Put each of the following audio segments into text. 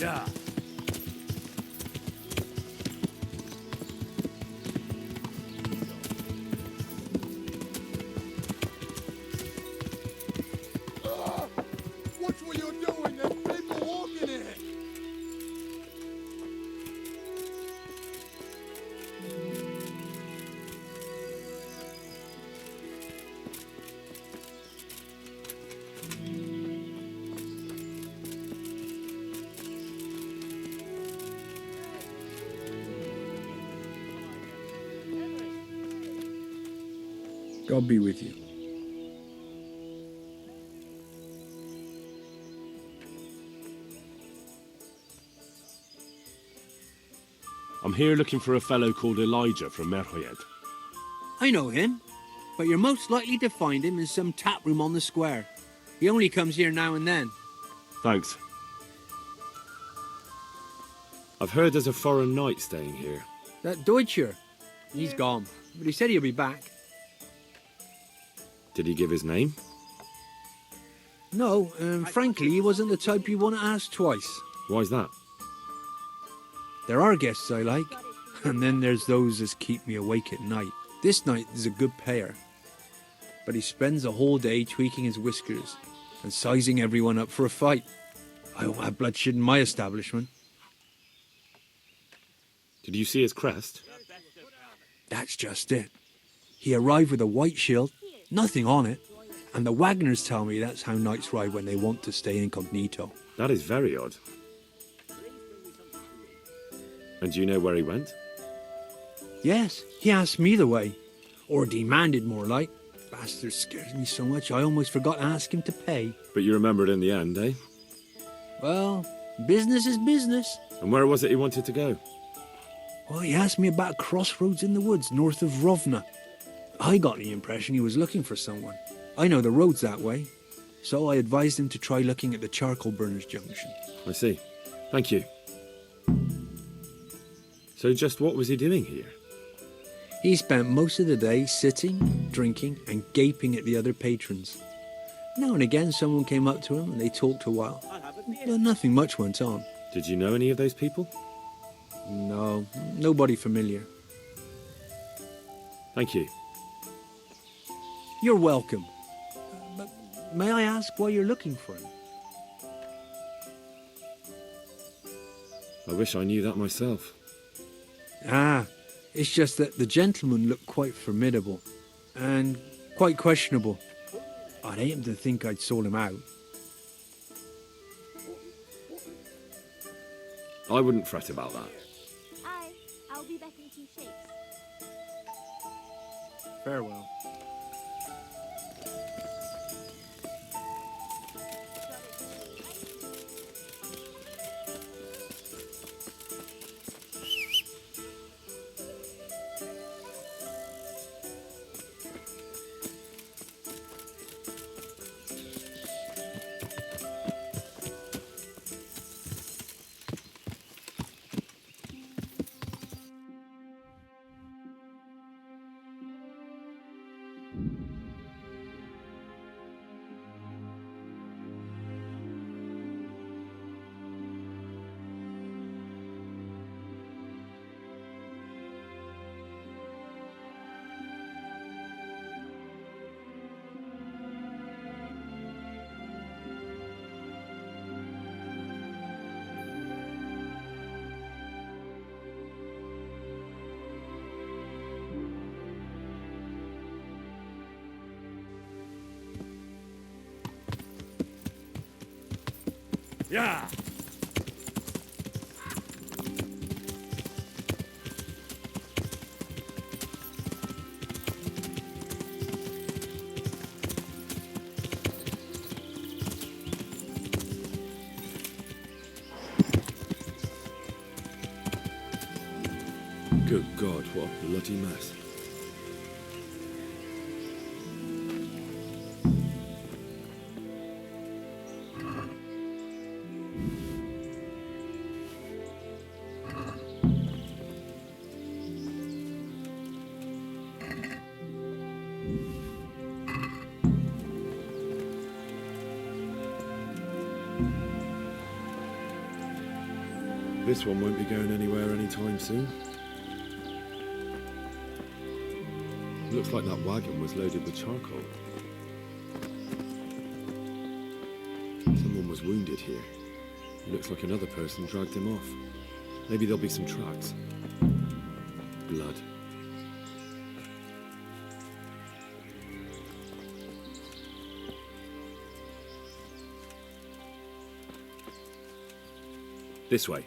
Yeah. Watch what you're doing, there's people walking here! God be with you. I'm here looking for a fellow called Elijah from Merhoyed. I know him, but you're most likely to find him in some tap room on the square. He only comes here now and then. Thanks. I've heard there's a foreign knight staying here. That Deutscher, he's gone, but he said he'll be back. Did he give his name? No, frankly, he wasn't the type you want to ask twice. Why's that? There are guests I like, and then there's those as keep me awake at night. This knight is a good payer, but he spends the whole day tweaking his whiskers and sizing everyone up for a fight. I don't have bloodshed in my establishment. Did you see his crest? That's just it. He arrived with a white shield, nothing on it, and the Wagners tell me that's how knights ride when they want to stay incognito. That is very odd. And do you know where he went? Yes, he asked me the way. Or demanded, more like. Bastard scares me so much I almost forgot to ask him to pay. But you remembered in the end, eh? Well, business is business. And where was it he wanted to go? Well, he asked me about a crossroads in the woods north of Rovna. I got the impression he was looking for someone. I know the road's that way, so I advised him to try looking at the charcoal burners junction. I see. Thank you. So just what was he doing here? He spent most of the day sitting, drinking, and gaping at the other patrons. Now and again someone came up to him and they talked a while, but nothing much went on. Did you know any of those people? No, nobody familiar. Thank you. You're welcome. But may I ask why you're looking for him? I wish I knew that myself. Ah, it's just that the gentleman looked quite formidable and quite questionable. I'd hate him to think I'd sold him out. I wouldn't fret about that. I'll be back in 2 shakes. Farewell. Yeah! Good God, what a bloody mess. This one won't be going anywhere anytime soon. Looks like that wagon was loaded with charcoal. Someone was wounded here. It looks like another person dragged him off. Maybe there'll be some tracks. Blood. This way.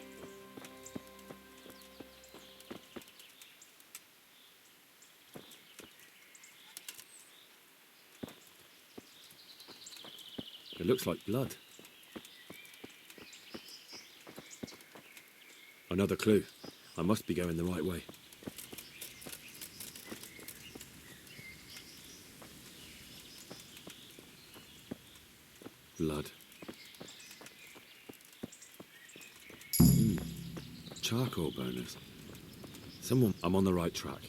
It looks like blood. Another clue. I must be going the right way. Blood. Charcoal burners. I'm on the right track.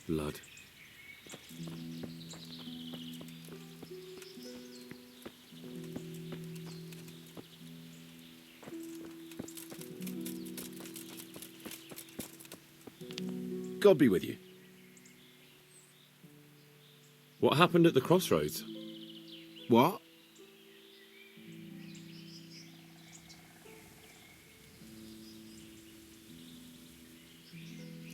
Blood. God be with you. What happened at the crossroads? What?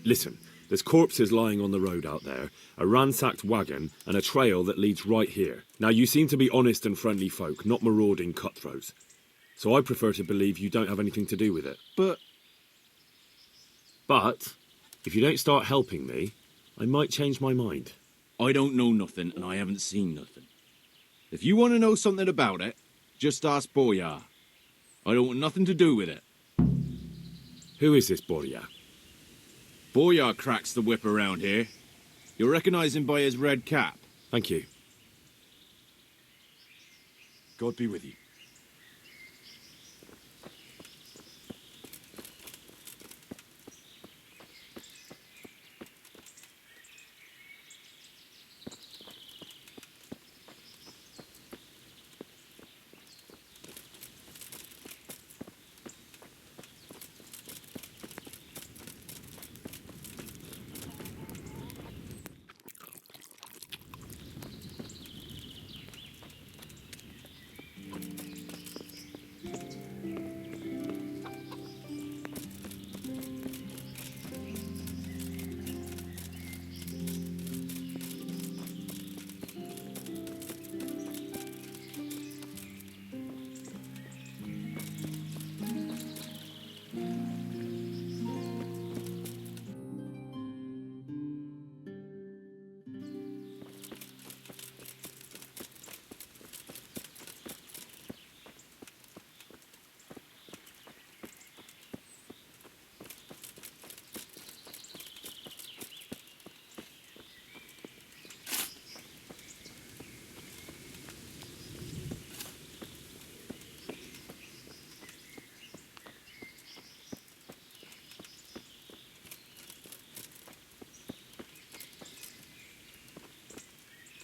Listen, there's corpses lying on the road out there, a ransacked wagon, and a trail that leads right here. Now, you seem to be honest and friendly folk, not marauding cutthroats. So I prefer to believe you don't have anything to do with it. But, if you don't start helping me, I might change my mind. I don't know nothing, and I haven't seen nothing. If you want to know something about it, just ask Boyar. I don't want nothing to do with it. Who is this Borya? Boyar cracks the whip around here. You'll recognize him by his red cap. Thank you. God be with you.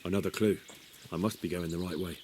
Another clue. I must be going the right way.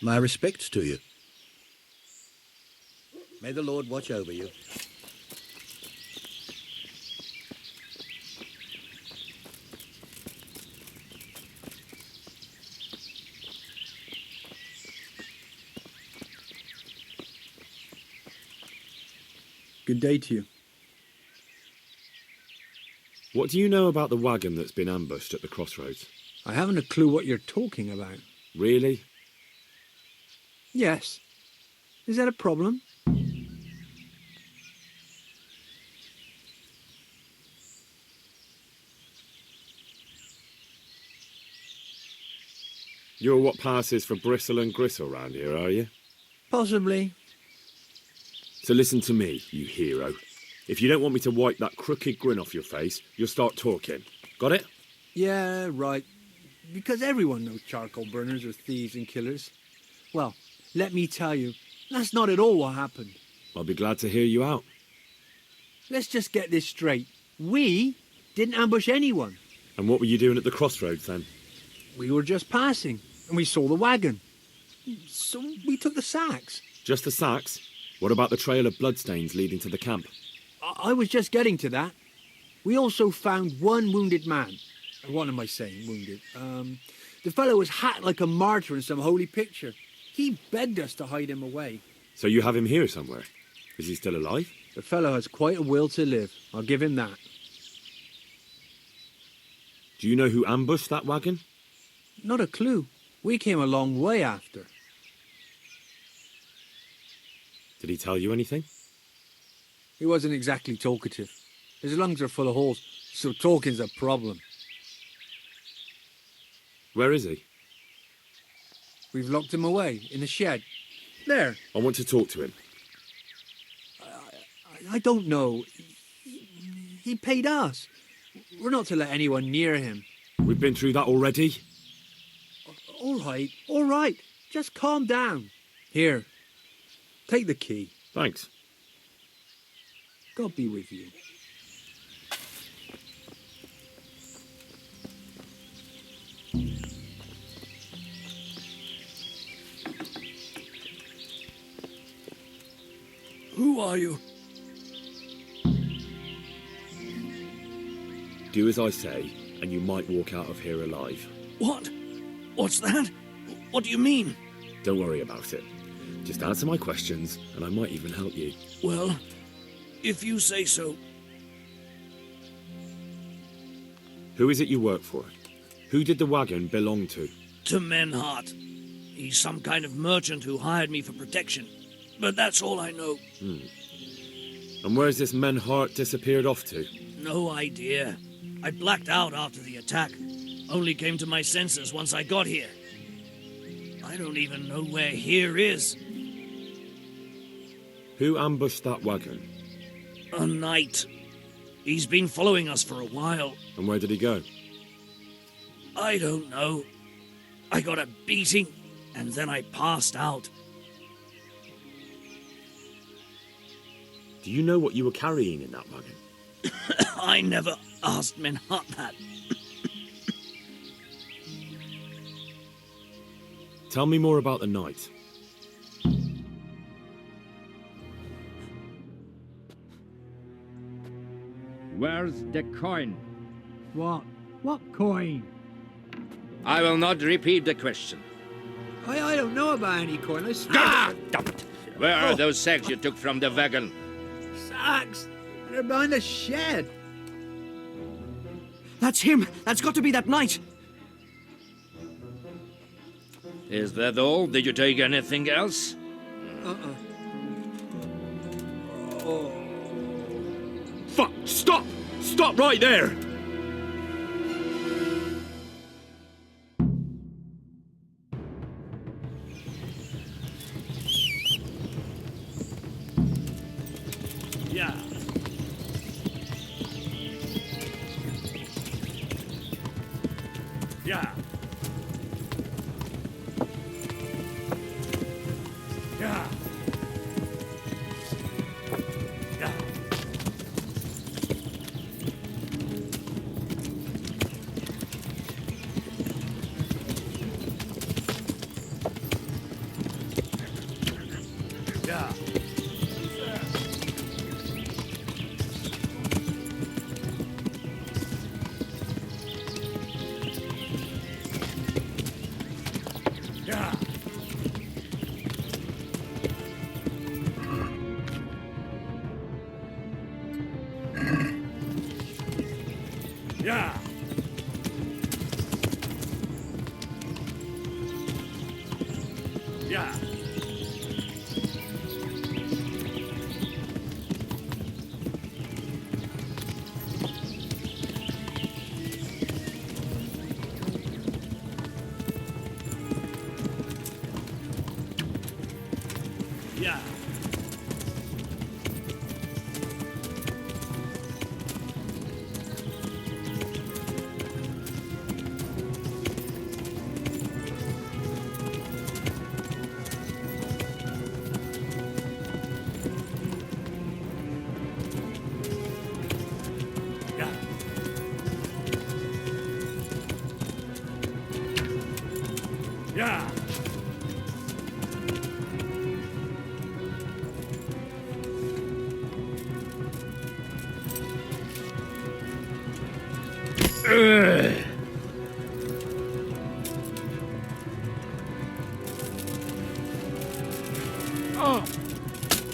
My respects to you. May the Lord watch over you. Good day to you. What do you know about the wagon that's been ambushed at the crossroads? I haven't a clue what you're talking about. Really? Yes. Is that a problem? You're what passes for bristle and gristle round here, are you? Possibly. So listen to me, you hero. If you don't want me to wipe that crooked grin off your face, you'll start talking. Got it? Yeah, right. Because everyone knows charcoal burners are thieves and killers. Well, let me tell you, that's not at all what happened. I'll be glad to hear you out. Let's just get this straight. We didn't ambush anyone. And what were you doing at the crossroads then? We were just passing, and we saw the wagon. So we took the sacks. Just the sacks? What about the trail of bloodstains leading to the camp? I was just getting to that. We also found one wounded man. What am I saying, wounded? The fellow was hacked like a martyr in some holy picture. He begged us to hide him away. So you have him here somewhere? Is he still alive? The fellow has quite a will to live. I'll give him that. Do you know who ambushed that wagon? Not a clue. We came a long way after. Did he tell you anything? He wasn't exactly talkative. His lungs are full of holes, so talking's a problem. Where is he? We've locked him away in the shed. There. I want to talk to him. I don't know. He paid us. We're not to let anyone near him. We've been through that already. All right. Just calm down. Here, take the key. Thanks. God be with you. Who are you? Do as I say, and you might walk out of here alive. What? What's that? What do you mean? Don't worry about it. Just answer my questions, and I might even help you. Well, if you say so. Who is it you work for? Who did the wagon belong to? To Menhart. He's some kind of merchant who hired me for protection. But that's all I know. And where's this Menhart disappeared off to? No idea. I blacked out after the attack. Only came to my senses once I got here. I don't even know where here is. Who ambushed that wagon? A knight. He's been following us for a while. And where did he go? I don't know. I got a beating, and then I passed out. Do you know what you were carrying in that wagon? I never asked Menhart that. Tell me more about the knight. Where's the coin? What? What coin? I will not repeat the question. I don't know about any coin. I swear. Ah! Damn it! Where are those sacks you took from the wagon? Sacks! They're behind the shed. That's him! That's got to be that knight! Is that all? Did you take anything else? Fuck! Stop! Stop right there! Yeah. Yeah. Yeah. Yeah. Yeah. Yeah. Yeah. Yeah. Oh.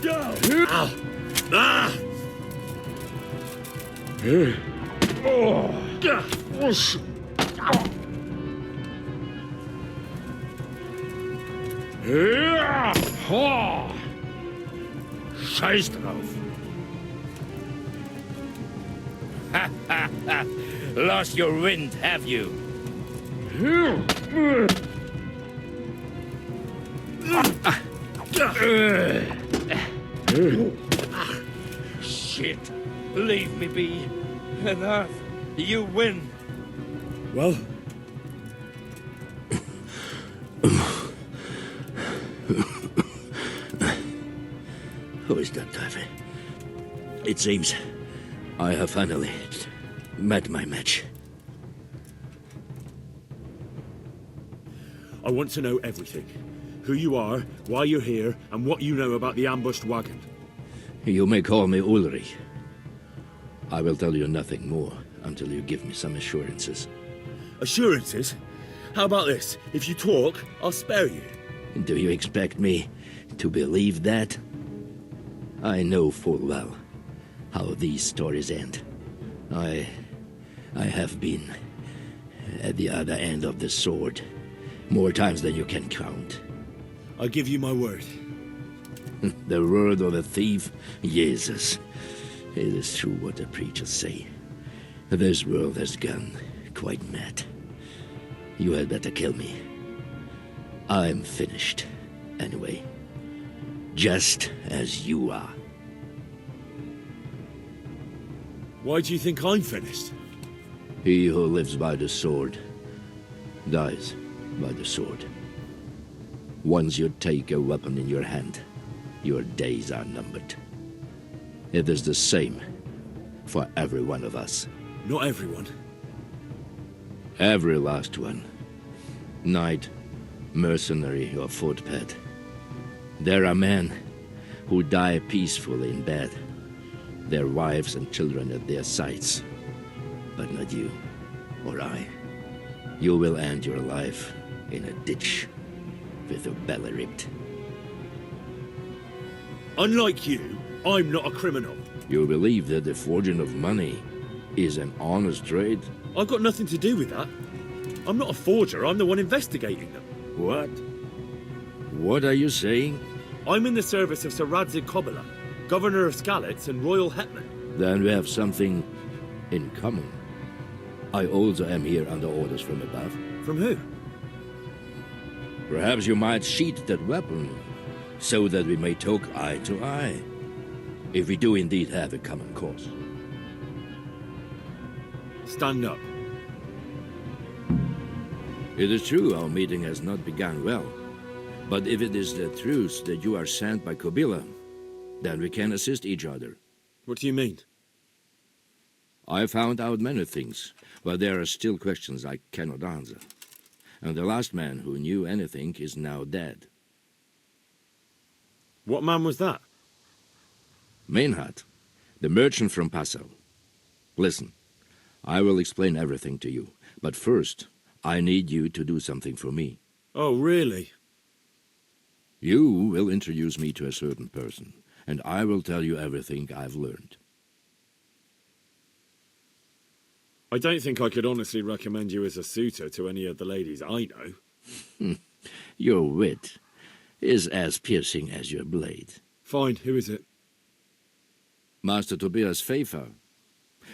Go. Ah. Ah. Scheiß drauf. Lost your wind, have you? Shit. Leave me be. Enough. You win. Well, Who is that diver? It seems I have finally met my match. I want to know everything. Who you are, why you're here, and what you know about the ambushed wagon. You may call me Ulrich. I will tell you nothing more until you give me some assurances. Assurances? How about this? If you talk, I'll spare you. Do you expect me to believe that? I know full well how these stories end. I have been at the other end of the sword more times than you can count. I give you my word. The word of a thief? Jesus. It is true what the preachers say. This world has gone quite mad. You had better kill me. I'm finished, anyway. Just as you are. Why do you think I'm finished? He who lives by the sword dies by the sword. Once you take a weapon in your hand, your days are numbered. It is the same for every one of us. Not everyone. Every last one. Knight, mercenary, or footpad. There are men who die peacefully in bed, their wives and children at their sides. But not you, or I. You will end your life in a ditch, with your belly ripped. Unlike you, I'm not a criminal. You believe that the forging of money is an honest trade? I've got nothing to do with that. I'm not a forger, I'm the one investigating them. What? What are you saying? I'm in the service of Sir Radzig Kobyla, Governor of Skalitz and Royal Hetman. Then we have something in common. I also am here under orders from above. From who? Perhaps you might sheath that weapon, so that we may talk eye to eye, if we do indeed have a common cause. Stand up. It is true our meeting has not begun well, but if it is the truth that you are sent by Kobyla, then we can assist each other. What do you mean? I found out many things, but there are still questions I cannot answer. And the last man who knew anything is now dead. What man was that? Meinhard, the merchant from Passau. Listen, I will explain everything to you, but first, I need you to do something for me. Oh, really? You will introduce me to a certain person, and I will tell you everything I've learned. I don't think I could honestly recommend you as a suitor to any of the ladies I know. Your wit is as piercing as your blade. Fine, who is it? Master Tobias Pfeiffer.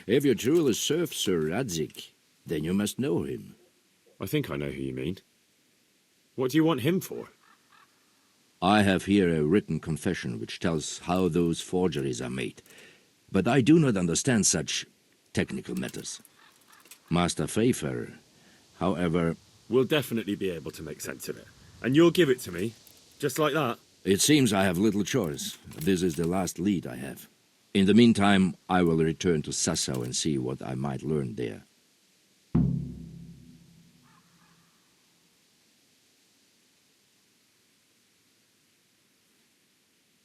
If you truly serve Sir Radzik, then you must know him. I think I know who you mean. What do you want him for? I have here a written confession which tells how those forgeries are made, but I do not understand such technical matters. Master Pfeiffer, however... We'll definitely be able to make sense of it. And you'll give it to me, just like that? It seems I have little choice. This is the last lead I have. In the meantime, I will return to Sassau and see what I might learn there.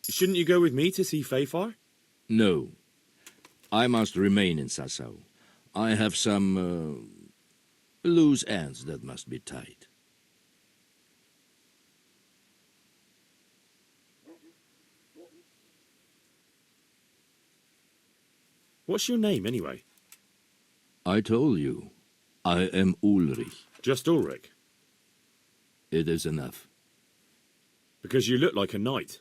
Shouldn't you go with me to see Pfeiffer? No. I must remain in Sassau. I have some, loose ends that must be tied. What's your name, anyway? I told you. I am Ulrich. Just Ulrich? It is enough. Because you look like a knight.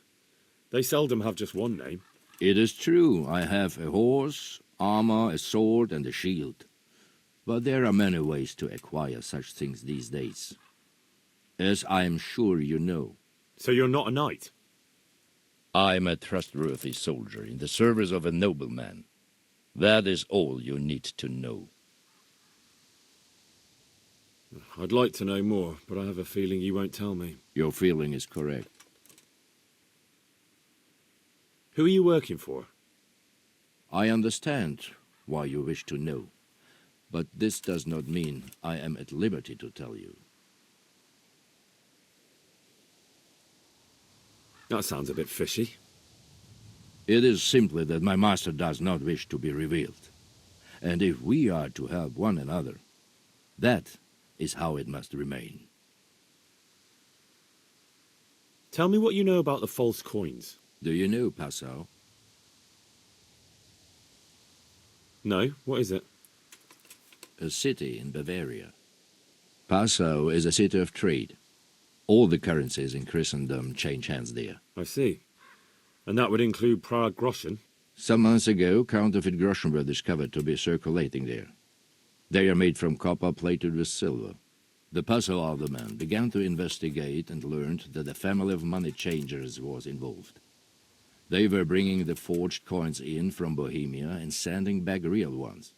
They seldom have just one name. It is true. I have a horse, armor, a sword, and a shield. But there are many ways to acquire such things these days. As I am sure you know. So you're not a knight? I am a trustworthy soldier in the service of a nobleman. That is all you need to know. I'd like to know more, but I have a feeling you won't tell me. Your feeling is correct. Who are you working for? I understand why you wish to know, but this does not mean I am at liberty to tell you. That sounds a bit fishy. It is simply that my master does not wish to be revealed. And if we are to help one another, that is how it must remain. Tell me what you know about the false coins. Do you know Passau? No, what is it? A city in Bavaria. Passau is a city of trade. All the currencies in Christendom change hands there. I see. And that would include Prague groschen? Some months ago, counterfeit groschen were discovered to be circulating there. They are made from copper plated with silver. The Passau alderman began to investigate and learned that a family of money changers was involved. They were bringing the forged coins in from Bohemia and sending back real ones.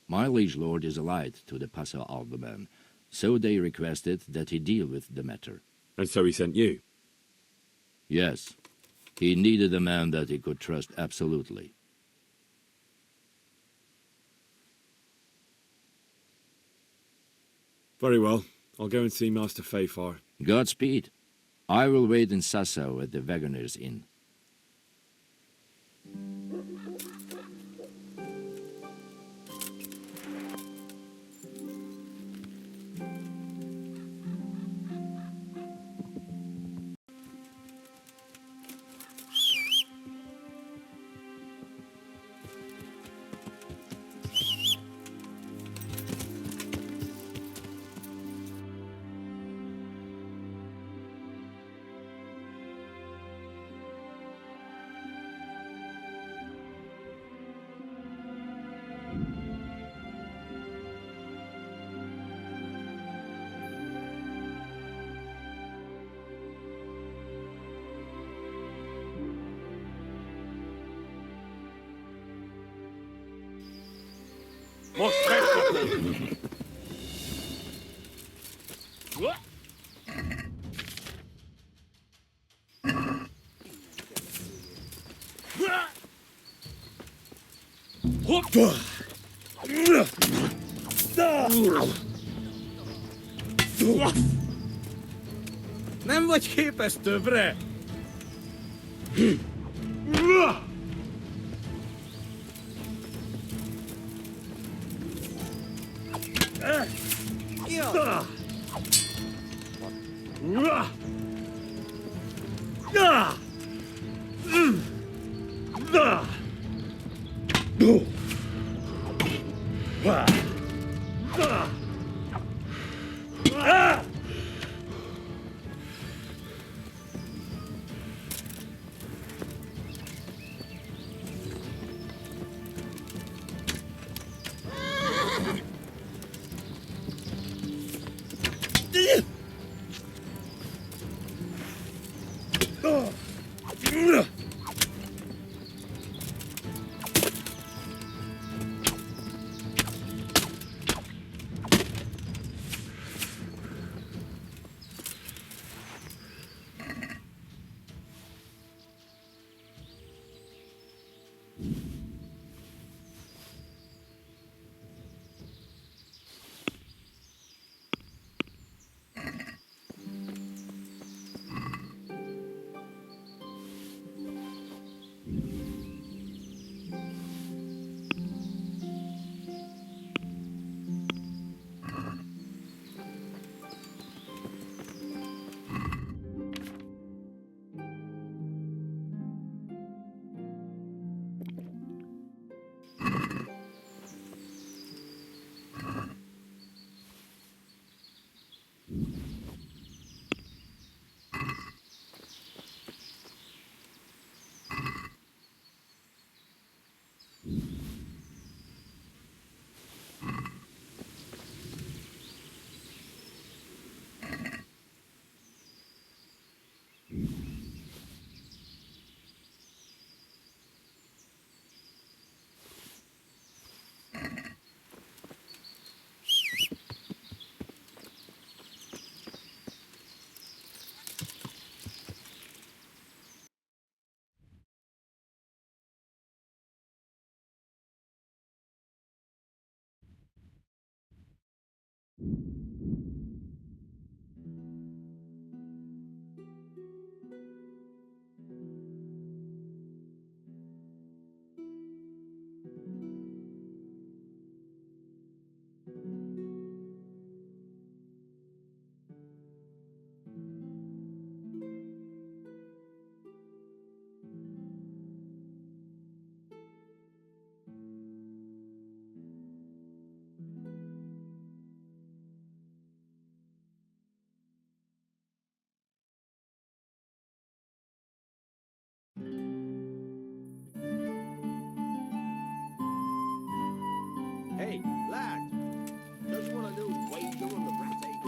My liege lord is allied to the Passau alderman, so they requested that he deal with the matter. And so he sent you? Yes. He needed a man that he could trust absolutely. Very well. I'll go and see Master Pfeiffer. Godspeed. I will wait in Sassau at the Wagoner's Inn. Nem vagy képes többre? Hey, lad, don't you want a little wager on the rat ape?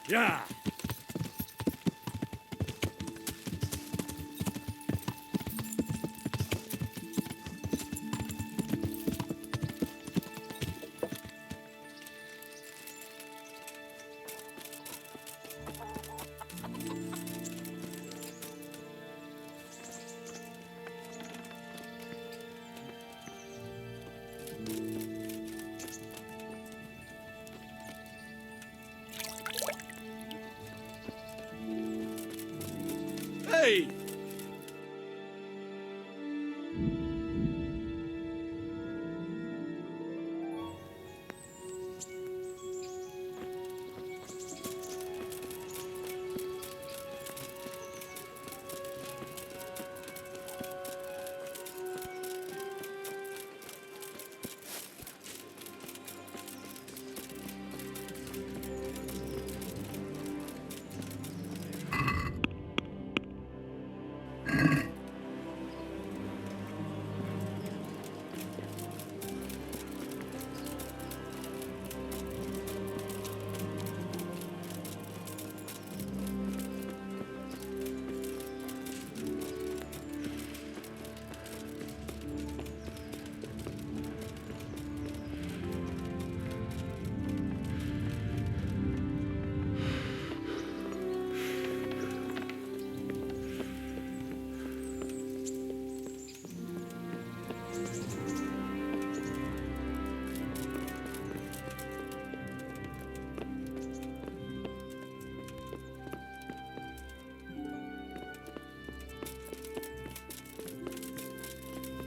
Yeah. Hey!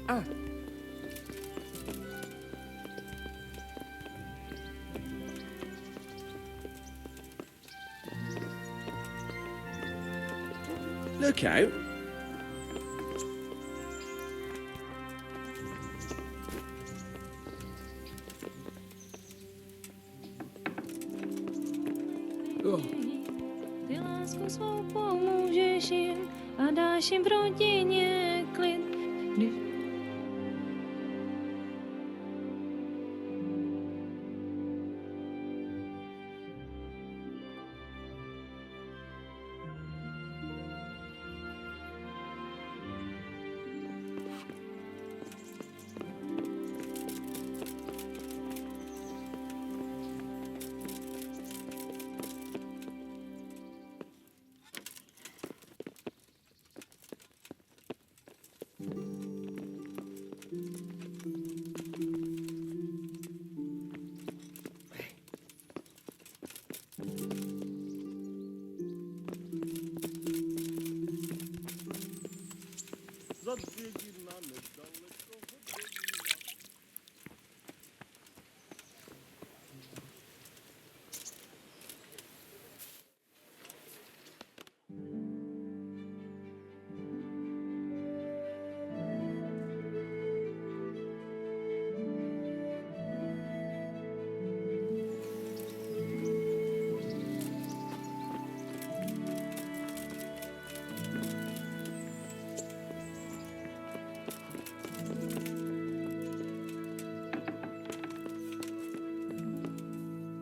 Look out. Ty lásku svou pomůžeš jim a dáš jim v rodině klid.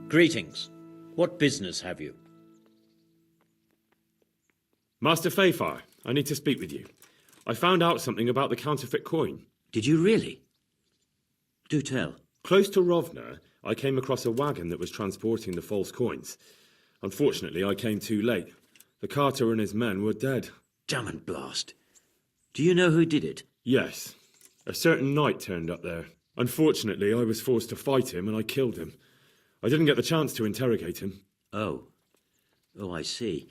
Greetings. What business have you? Master Fayfar, I need to speak with you. I found out something about the counterfeit coin. Did you really? Do tell. Close to Rovna, I came across a wagon that was transporting the false coins. Unfortunately, I came too late. The carter and his men were dead. Damn and blast. Do you know who did it? Yes. A certain knight turned up there. Unfortunately, I was forced to fight him and I killed him. I didn't get the chance to interrogate him. Oh. Oh, I see.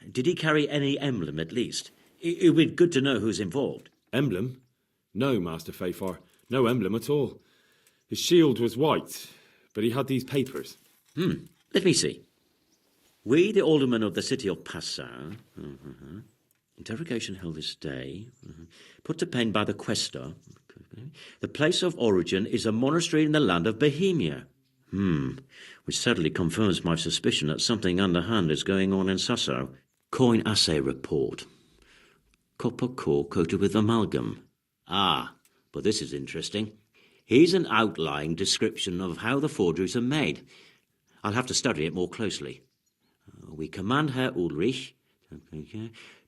Did he carry any emblem, at least? It would be good to know who's involved. Emblem? No, Master Fayfar. No emblem at all. His shield was white, but he had these papers. Let me see. We, the aldermen of the city of Passau. Interrogation held this day. Put to pen by the questor. The place of origin is a monastery in the land of Bohemia. Which certainly confirms my suspicion that something underhand is going on in Sasso. Coin assay report. Copper core coated with amalgam. Ah, but this is interesting. Here's an outline description of how the forgeries are made. I'll have to study it more closely. We command Herr Ulrich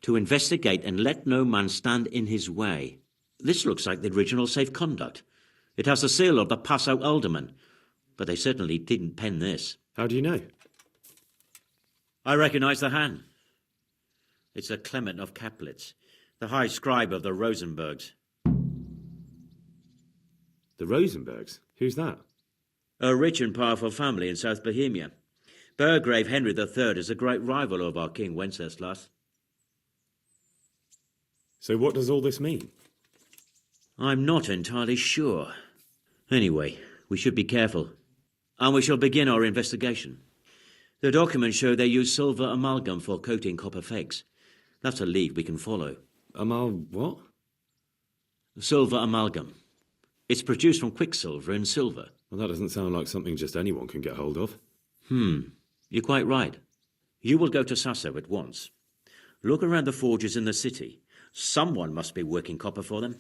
to investigate and let no man stand in his way. This looks like the original safe conduct. It has the seal of the Passau alderman. But they certainly didn't pen this. How do you know? I recognise the hand. It's a Clement of Kaplitz, the high scribe of the Rosenbergs. The Rosenbergs? Who's that? A rich and powerful family in South Bohemia. Burgrave Henry III is a great rival of our King Wenceslas. So what does all this mean? I'm not entirely sure. Anyway, we should be careful. And we shall begin our investigation. The documents show they use silver amalgam for coating copper fakes. That's a lead we can follow. What? Silver amalgam. It's produced from quicksilver and silver. Well, that doesn't sound like something just anyone can get hold of. You're quite right. You will go to Sasso at once. Look around the forges in the city. Someone must be working copper for them.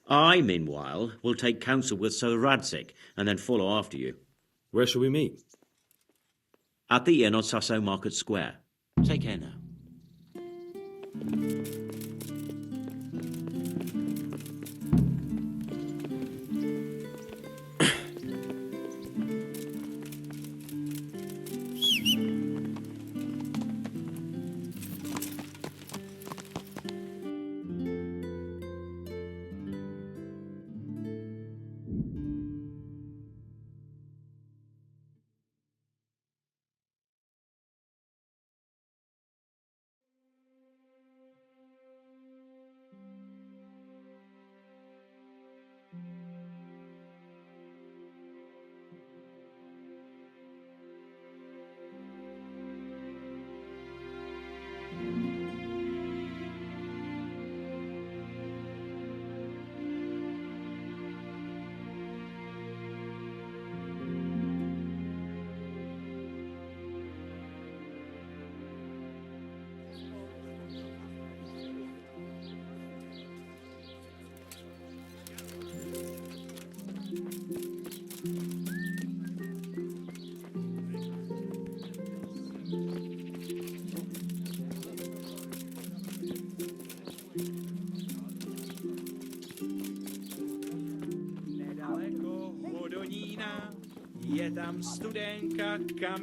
I, meanwhile, will take counsel with Sir Radzik and then follow after you. Where shall we meet? At the inn on Sasso Market Square. Take care now.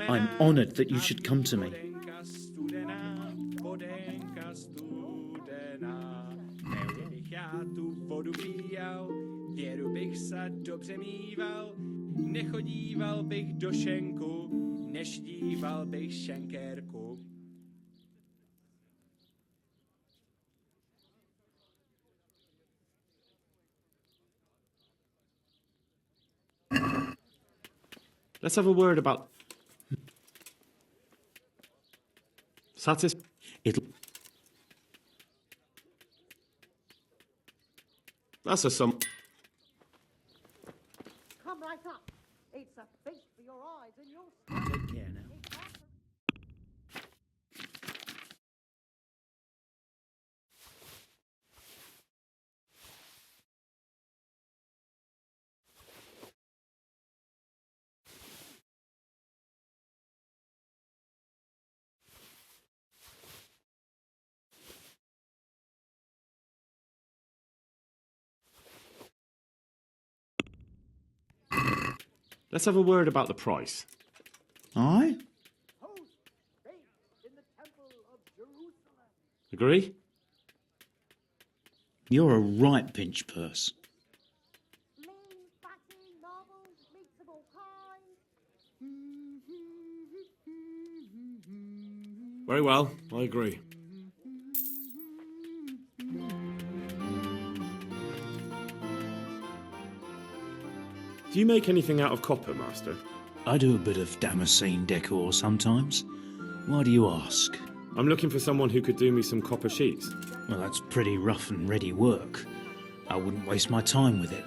I'm honored that you should come to me. Nechodíval bych do šenku, neždíval bych šenkérku. Let's have a word about... It'll... That's a sum... Come right up. It's a feast for your eyes and your... Take care now. Let's have a word about the price. Aye? Agree? You're a right pinch purse. Very well, I agree. Do you make anything out of copper, Master? I do a bit of Damascene decor sometimes. Why do you ask? I'm looking for someone who could do me some copper sheets. Well, that's pretty rough and ready work. I wouldn't waste my time with it.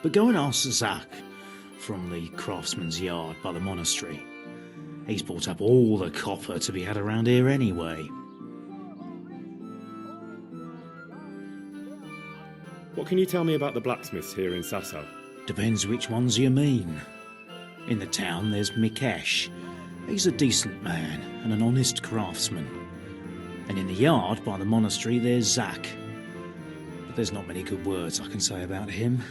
But go and ask Zach from the craftsman's yard by the monastery. He's bought up all the copper to be had around here anyway. What can you tell me about the blacksmiths here in Sasau? Depends which ones you mean. In the town there's Mikesh. He's a decent man and an honest craftsman. And in the yard by the monastery there's Zach. But there's not many good words I can say about him.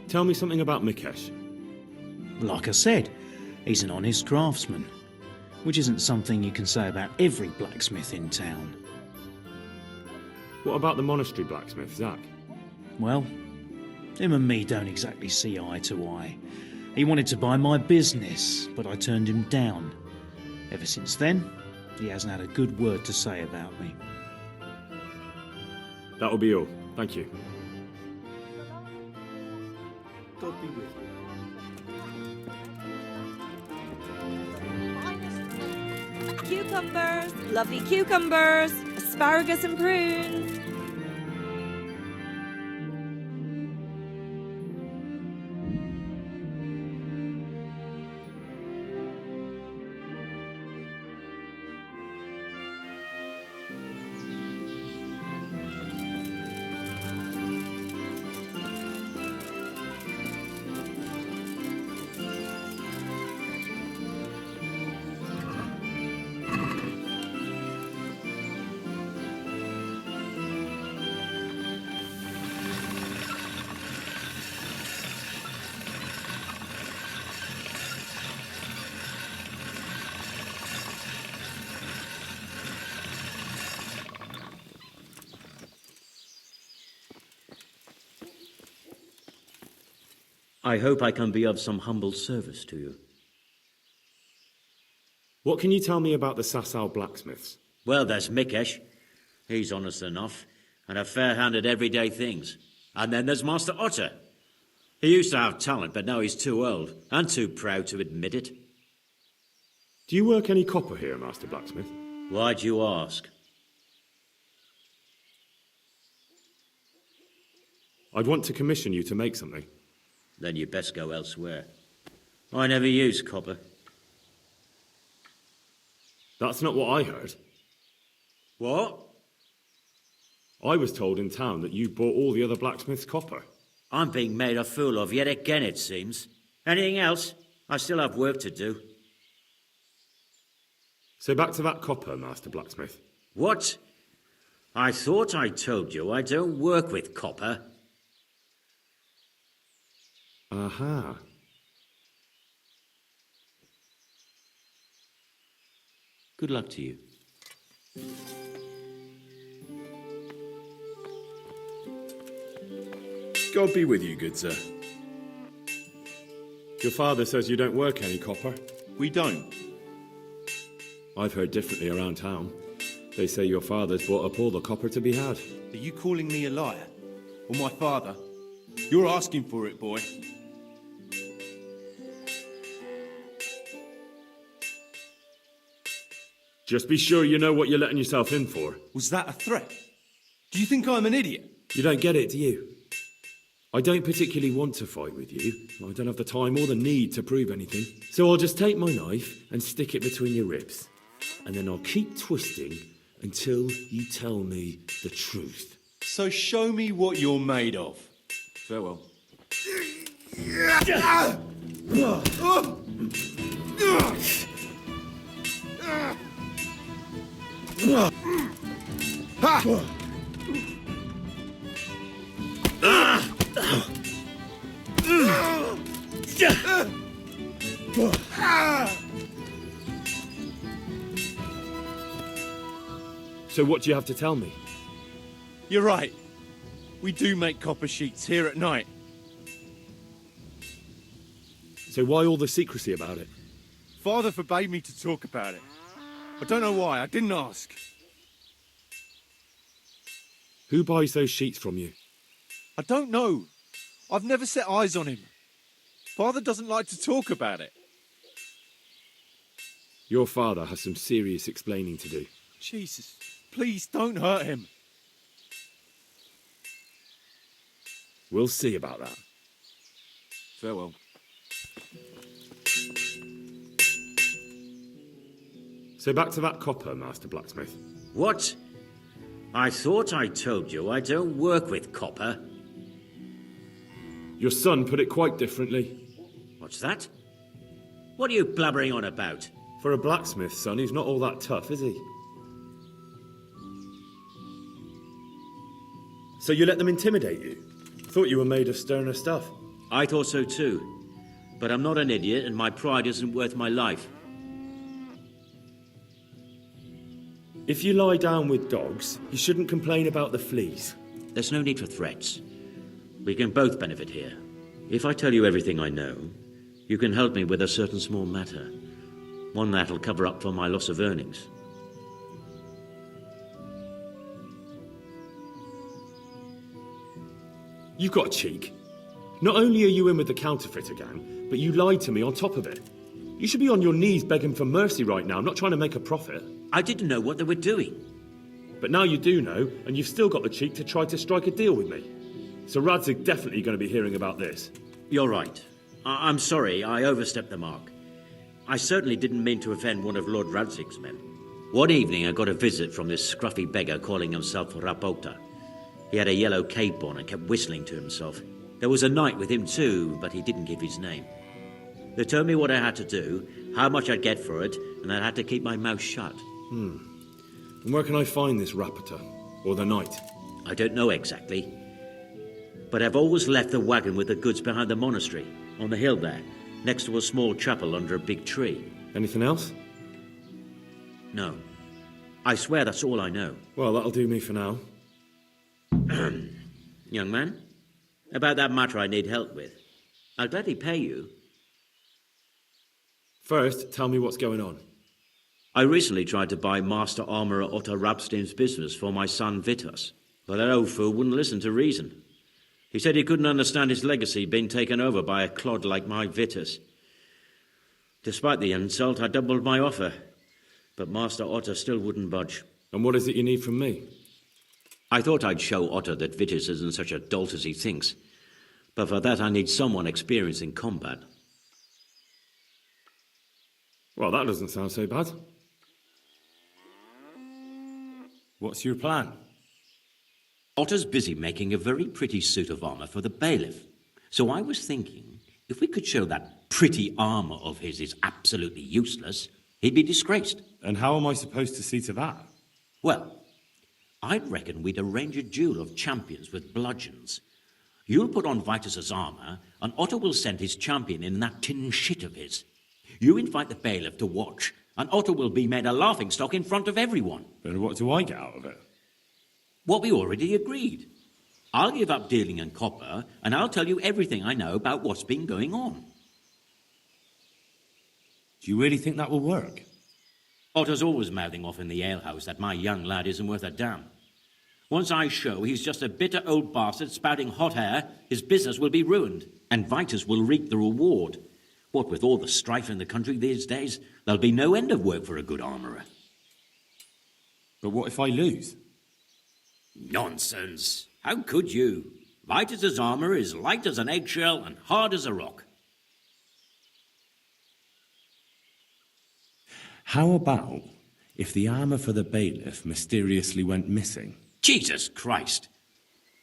Tell me something about Mikesh. Like I said, he's an honest craftsman, which isn't something you can say about every blacksmith in town. What about the monastery blacksmith, Zach? Well, him and me don't exactly see eye to eye. He wanted to buy my business, but I turned him down. Ever since then, he hasn't had a good word to say about me. That'll be all. Thank you. God be with you. Cucumbers, lovely cucumbers, asparagus and prunes. I hope I can be of some humble service to you. What can you tell me about the Sasau blacksmiths? Well, there's Mikesh. He's honest enough, and a fair hand at everyday things. And then there's Master Otter. He used to have talent, but now he's too old, and too proud to admit it. Do you work any copper here, Master Blacksmith? Why'd you ask? I'd want to commission you to make something. Then you'd best go elsewhere. I never use copper. That's not what I heard. What? I was told in town that you bought all the other blacksmiths' copper. I'm being made a fool of yet again, it seems. Anything else? I still have work to do. So back to that copper, Master Blacksmith. What? I thought I told you I don't work with copper. Aha. Good luck to you. God be with you, good sir. Your father says you don't work any copper. We don't. I've heard differently around town. They say your father's bought up all the copper to be had. Are you calling me a liar? Or my father? You're asking for it, boy. Just be sure you know what you're letting yourself in for. Was that a threat? Do you think I'm an idiot? You don't get it, do you? I don't particularly want to fight with you. I don't have the time or the need to prove anything. So I'll just take my knife and stick it between your ribs. And then I'll keep twisting until you tell me the truth. So show me what you're made of. Farewell. So what do you have to tell me? You're right. We do make copper sheets here at night. So why all the secrecy about it? Father forbade me to talk about it. I don't know why. I didn't ask. Who buys those sheets from you? I don't know. I've never set eyes on him. Father doesn't like to talk about it. Your father has some serious explaining to do. Jesus, please don't hurt him. We'll see about that. Farewell. So back to that copper, Master Blacksmith. What? I thought I told you I don't work with copper. Your son put it quite differently. What's that? What are you blabbering on about? For a blacksmith, son, he's not all that tough, is he? So you let them intimidate you? Thought you were made of sterner stuff. I thought so too. But I'm not an idiot and my pride isn't worth my life. If you lie down with dogs, you shouldn't complain about the fleas. There's no need for threats. We can both benefit here. If I tell you everything I know, you can help me with a certain small matter. One that'll cover up for my loss of earnings. You've got cheek. Not only are you in with the counterfeiter gang, but you lied to me on top of it. You should be on your knees begging for mercy right now, not trying to make a profit. I didn't know what they were doing. But now you do know, and you've still got the cheek to try to strike a deal with me. So Rad's definitely going to be hearing about this. You're right. I'm sorry, I overstepped the mark. I certainly didn't mean to offend one of Lord Radzig's men. One evening I got a visit from this scruffy beggar calling himself Rapota. He had a yellow cape on and kept whistling to himself. There was a knight with him too, but he didn't give his name. They told me what I had to do, how much I'd get for it, and I had to keep my mouth shut. And where can I find this Rapota? Or the knight? I don't know exactly. But I've always left the wagon with the goods behind the monastery, on the hill there, next to a small chapel under a big tree. Anything else? No. I swear that's all I know. Well, that'll do me for now. Young man, about that matter I need help with. I'll gladly pay you. First, tell me what's going on. I recently tried to buy Master Armourer Otto Rabstein's business for my son Vitus, but that old fool wouldn't listen to reason. He said he couldn't understand his legacy being taken over by a clod like my Vitus. Despite the insult, I doubled my offer, but Master Otto still wouldn't budge. And what is it you need from me? I thought I'd show Otto that Vitus isn't such a dolt as he thinks, but for that I need someone experienced in combat. Well, that doesn't sound so bad. What's your plan? Otto's busy making a very pretty suit of armour for the bailiff. So I was thinking, if we could show that pretty armour of his is absolutely useless, he'd be disgraced. And how am I supposed to see to that? Well, I'd reckon we'd arrange a duel of champions with bludgeons. You'll put on Vitus's armour, and Otto will send his champion in that tin shit of his. You invite the bailiff to watch, and Otto will be made a laughingstock in front of everyone. But what do I get out of it? What we already agreed. I'll give up dealing in copper, and I'll tell you everything I know about what's been going on. Do you really think that will work? Otto's always mouthing off in the alehouse that my young lad isn't worth a damn. Once I show he's just a bitter old bastard spouting hot air, his business will be ruined, and Vitus will reap the reward. What with all the strife in the country these days, there'll be no end of work for a good armourer. But what if I lose? Nonsense. How could you? Vitus's armour is light as an eggshell and hard as a rock. How about if the armour for the bailiff mysteriously went missing? Jesus Christ.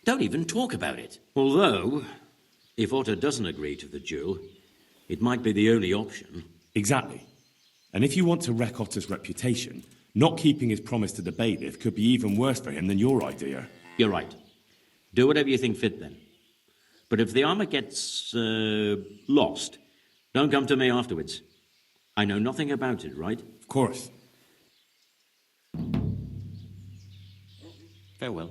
Don't even talk about it. Although, if Otto doesn't agree to the duel, it might be the only option. Exactly. And if you want to wreck Otto's reputation, not keeping his promise to the bailiff could be even worse for him than your idea. You're right. Do whatever you think fit then. But if the armour gets lost, don't come to me afterwards. I know nothing about it, right? Of course. Farewell.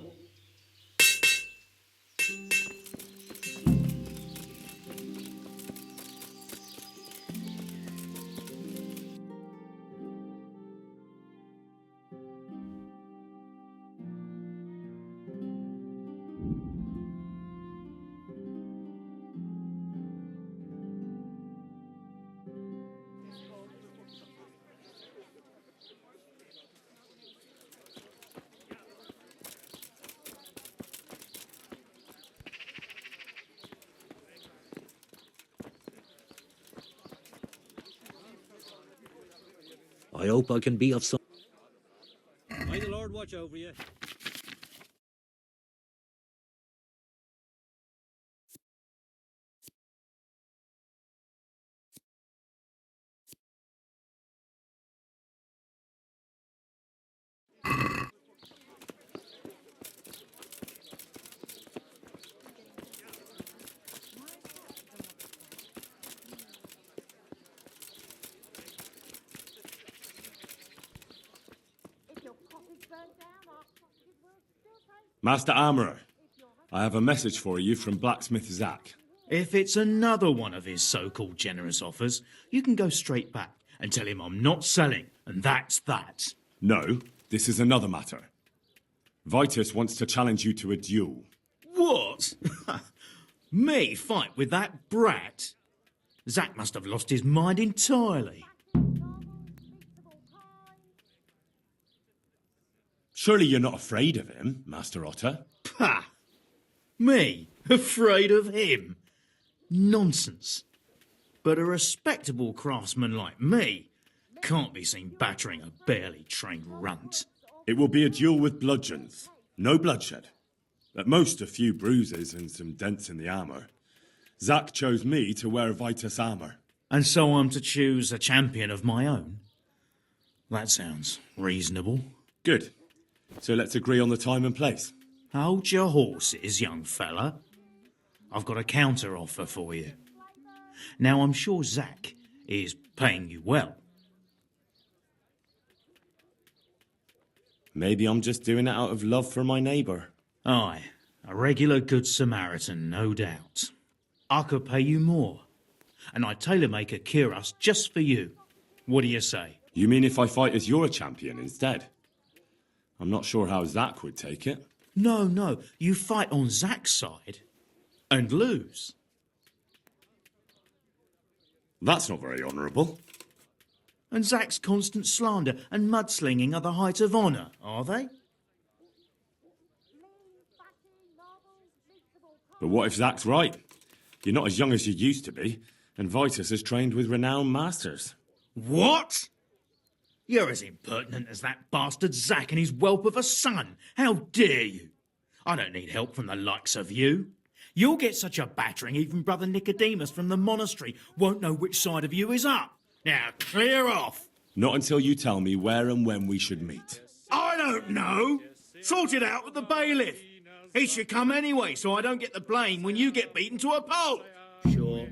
I hope I can be of some... May the Lord watch over you. Master Armourer, I have a message for you from Blacksmith Zack. If it's another one of his so-called generous offers, you can go straight back and tell him I'm not selling, and that's that. No, this is another matter. Vitus wants to challenge you to a duel. What? Me fight with that brat? Zack must have lost his mind entirely. Surely you're not afraid of him, Master Otter? Pah! Me? Afraid of him? Nonsense. But a respectable craftsman like me can't be seen battering a barely trained runt. It will be a duel with bludgeons. No bloodshed. At most, a few bruises and some dents in the armour. Zack chose me to wear Vitus armour. And so I'm to choose a champion of my own? That sounds reasonable. Good. So let's agree on the time and place. Hold your horses, young fella. I've got a counter offer for you. Now, I'm sure Zack is paying you well. Maybe I'm just doing it out of love for my neighbour. Aye, a regular good Samaritan, no doubt. I could pay you more, and I'd tailor-make a cuirass just for you. What do you say? You mean if I fight as your champion instead? I'm not sure how Zack would take it. No, you fight on Zack's side and lose. That's not very honourable. And Zack's constant slander and mudslinging are the height of honour, are they? But what if Zack's right? You're not as young as you used to be, and Vitus has trained with renowned masters. What? You're as impertinent as that bastard Zack and his whelp of a son. How dare you? I don't need help from the likes of you. You'll get such a battering even Brother Nicodemus from the monastery won't know which side of you is up. Now clear off. Not until you tell me where and when we should meet. I don't know. Sort it out with the bailiff. He should come anyway, so I don't get the blame when you get beaten to a pulp. Sure.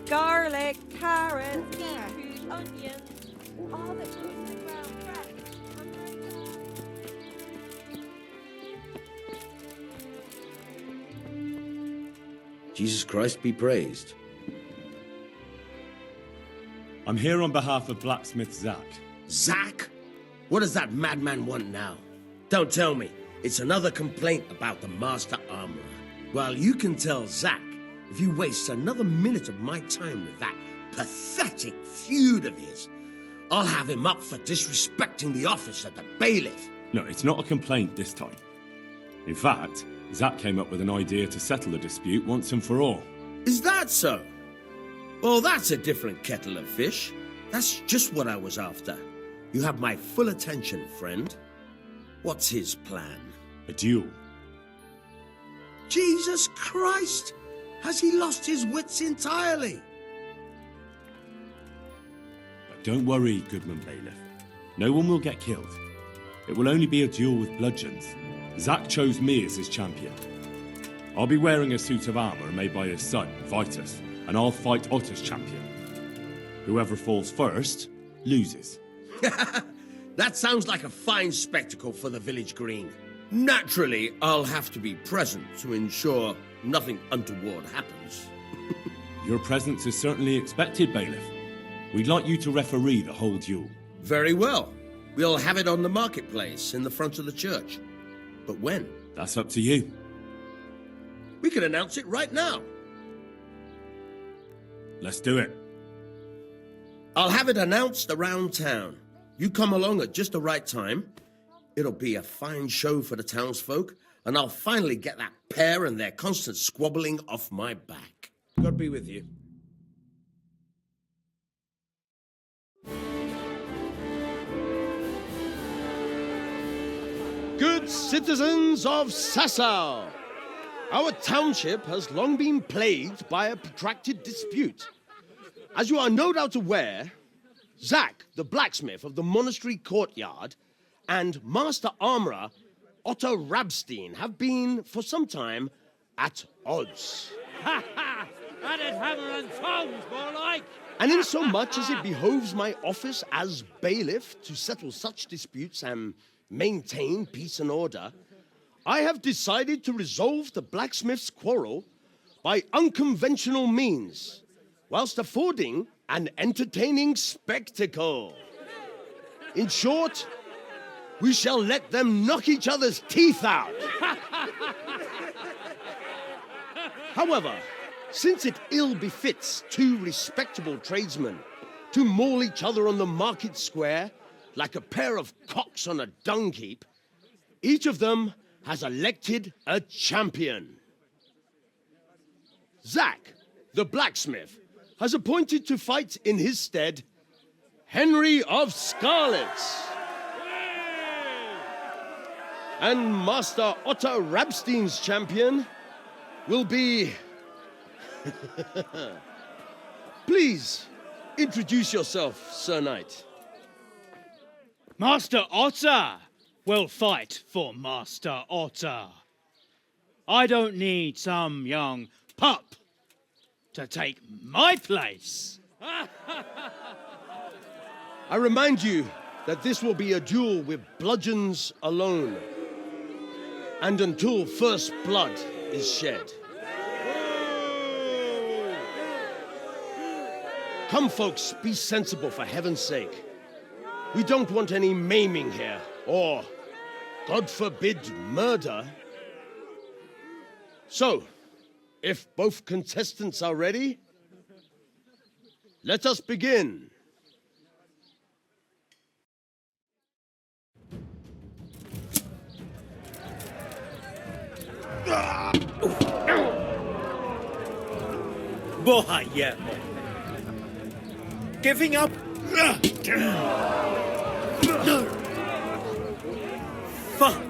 Garlic, carrots, beetroot, onions. All that goes to the ground fresh. Jesus Christ be praised. I'm here on behalf of blacksmith Zach. Zach? What does that madman want now? Don't tell me. It's another complaint about the Master Armorer. Well, you can tell Zach if you waste another minute of my time with that pathetic feud of his, I'll have him up for disrespecting the office of the bailiff. No, it's not a complaint this time. In fact, Zach came up with an idea to settle the dispute once and for all. Is that so? Well, that's a different kettle of fish. That's just what I was after. You have my full attention, friend. What's his plan? A duel. Jesus Christ! Has he lost his wits entirely? But don't worry, Goodman Bailiff. No one will get killed. It will only be a duel with bludgeons. Zach chose me as his champion. I'll be wearing a suit of armour made by his son, Vitus, and I'll fight Otter's champion. Whoever falls first, loses. That sounds like a fine spectacle for the village green. Naturally, I'll have to be present to ensure nothing untoward happens. Your presence is certainly expected, Bailiff. We'd like you to referee the whole duel. Very well. We'll have it on the marketplace in the front of the church. But when? That's up to you. We can announce it right now. Let's do it. I'll have it announced around town. You come along at just the right time. It'll be a fine show for the townsfolk, and I'll finally get that pair and their constant squabbling off my back. God be with you. Good citizens of Sasau, our township has long been plagued by a protracted dispute. As you are no doubt aware, Zach, the blacksmith of the monastery courtyard, and Master Armourer Otto Rabstein have been, for some time, at odds. Ha ha! Added hammer and tongs, more like! And in so much as it behoves my office as bailiff to settle such disputes and maintain peace and order, I have decided to resolve the blacksmith's quarrel by unconventional means, whilst affording an entertaining spectacle. In short, we shall let them knock each other's teeth out. However, since it ill befits two respectable tradesmen to maul each other on the market square like a pair of cocks on a dung heap, each of them has elected a champion. Zach, the blacksmith, has appointed to fight in his stead Henry of Scarlets. And Master Otto Rabstein's champion will be... Please, introduce yourself, Sir Knight. Master Otter will fight for Master Otter. I don't need some young pup to take my place. I remind you that this will be a duel with bludgeons alone, and until first blood is shed. Come, folks, be sensible for heaven's sake. We don't want any maiming here, or, God forbid, murder. So, if both contestants are ready, let us begin. Bohemia. Giving up? Fuck.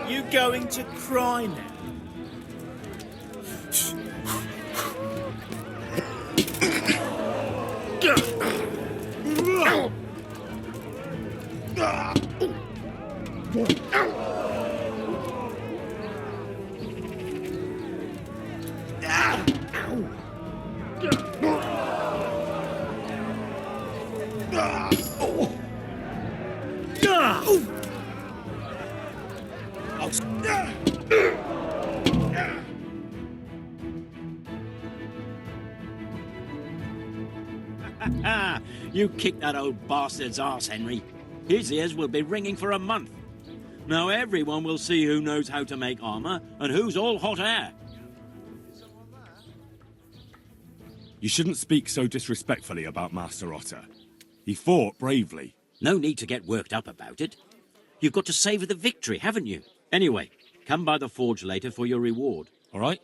You going to cry now? You kicked that old bastard's arse, Henry. His ears will be ringing for a month. Now everyone will see who knows how to make armor and who's all hot air. You shouldn't speak so disrespectfully about Master Otter. He fought bravely. No need to get worked up about it. You've got to savour the victory, haven't you? Anyway, come by the forge later for your reward. All right?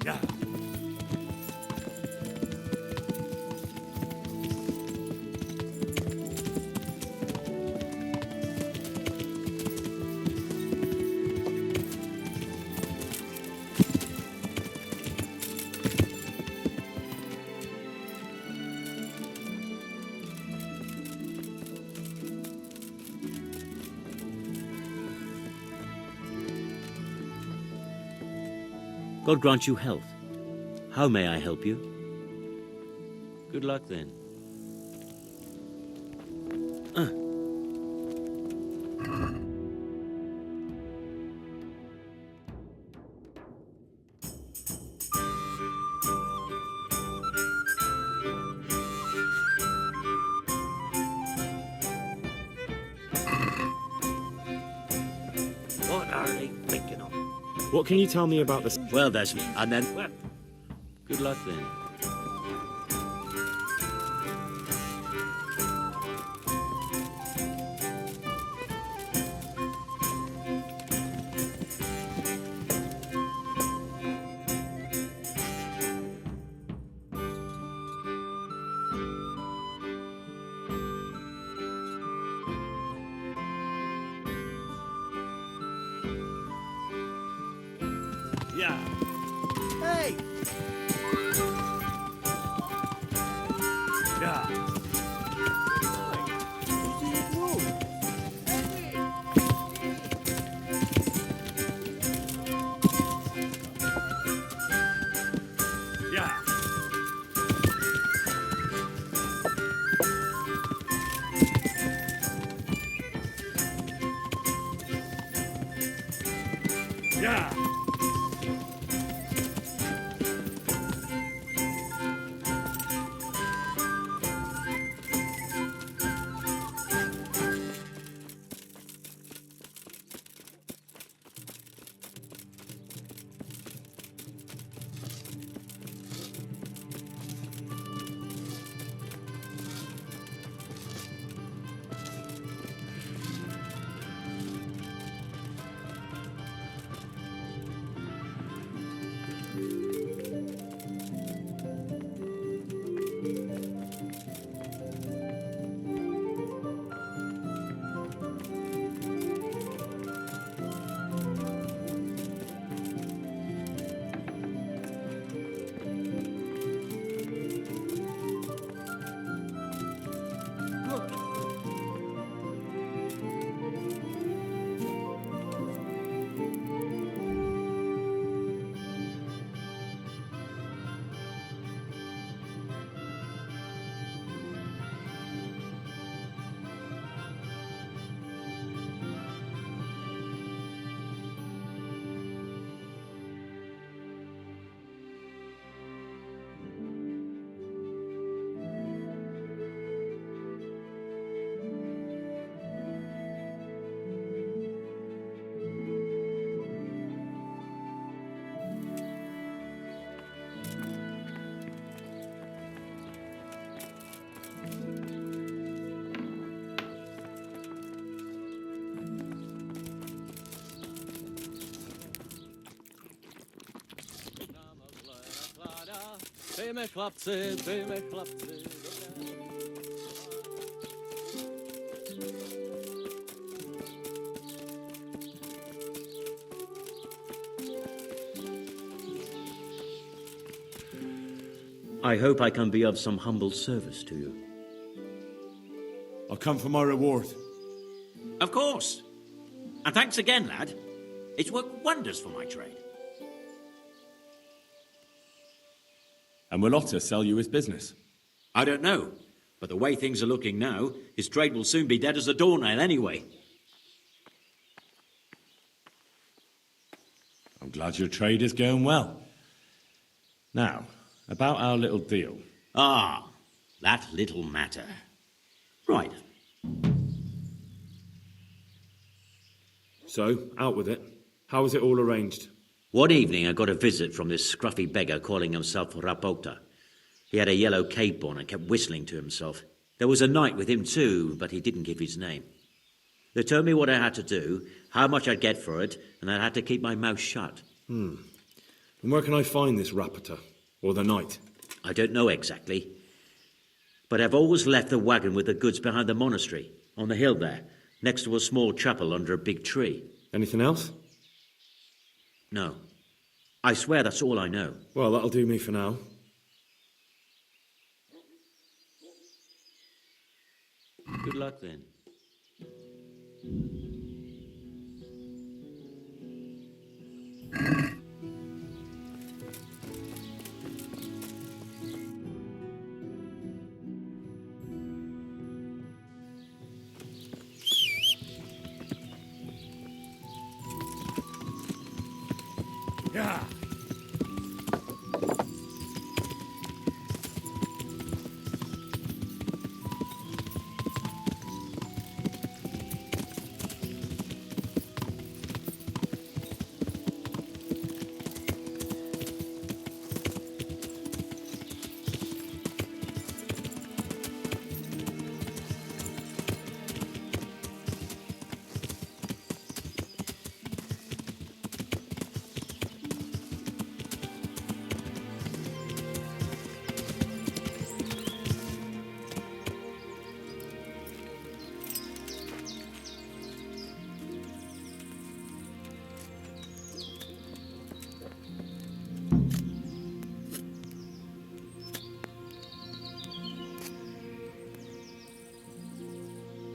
Yeah. God grant you health. How may I help you? Good luck then. What are they thinking of? What can you tell me about this? Well, there's... And then... Well, good luck then. Yeah. Hey! Yeah. Yeah. Yeah. Dej mi chlapci, dej mi chlapci. I hope I can be of some humble service to you. I'll come for my reward. Of course. And thanks again, lad. It's worked wonders for my trade. And will Otter sell you his business? I don't know, but the way things are looking now, his trade will soon be dead as a doornail anyway. I'm glad your trade is going well. Now, about our little deal. Ah, that little matter. Right. So, out with it. How was it all arranged? One evening I got a visit from this scruffy beggar calling himself Rapota. He had a yellow cape on and kept whistling to himself. There was a knight with him too, but he didn't give his name. They told me what I had to do, how much I'd get for it, and I had to keep my mouth shut. And where can I find this Rapota? Or the knight? I don't know exactly. But I've always left the wagon with the goods behind the monastery, on the hill there, next to a small chapel under a big tree. Anything else? No. I swear that's all I know. Well, that'll do me for now. Good luck then. Yeah.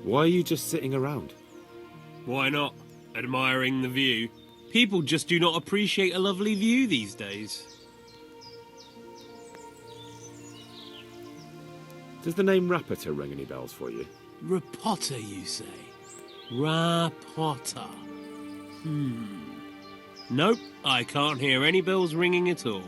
Why are you just sitting around? Why not? Admiring the view. People just do not appreciate a lovely view these days. Does the name Rapota ring any bells for you? Rapota, you say? Rapota. Nope, I can't hear any bells ringing at all.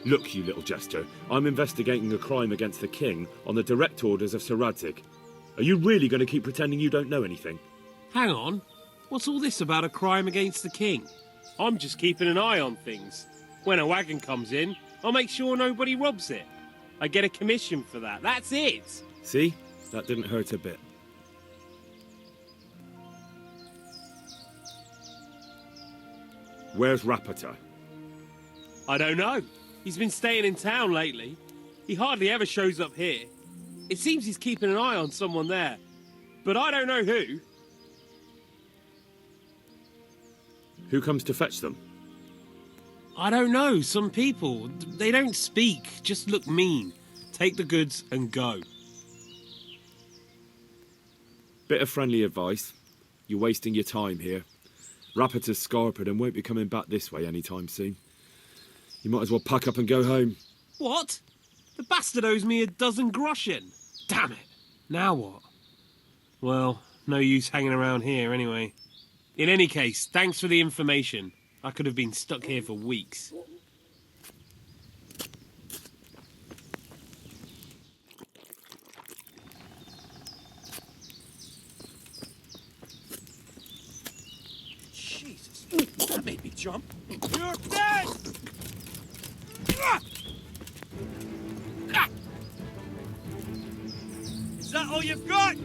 Look, you little jester, I'm investigating a crime against the king on the direct orders of Sir Radzig. Are you really going to keep pretending you don't know anything? Hang on, what's all this about a crime against the king? I'm just keeping an eye on things. When a wagon comes in, I'll make sure nobody robs it. I get a commission for that, that's it! See? That didn't hurt a bit. Where's Rapota? I don't know. He's been staying in town lately. He hardly ever shows up here. It seems he's keeping an eye on someone there. But I don't know who. Who comes to fetch them? I don't know. Some people. They don't speak, just look mean. Take the goods and go. Bit of friendly advice. You're wasting your time here. Rapota's scarpered and won't be coming back this way anytime soon. You might as well pack up and go home. What? The bastard owes me 12 groschen. Damn it. Now what? Well, no use hanging around here anyway. In any case, thanks for the information. I could have been stuck here for weeks. Jesus, that made me jump. You're dead! Is that all you've got?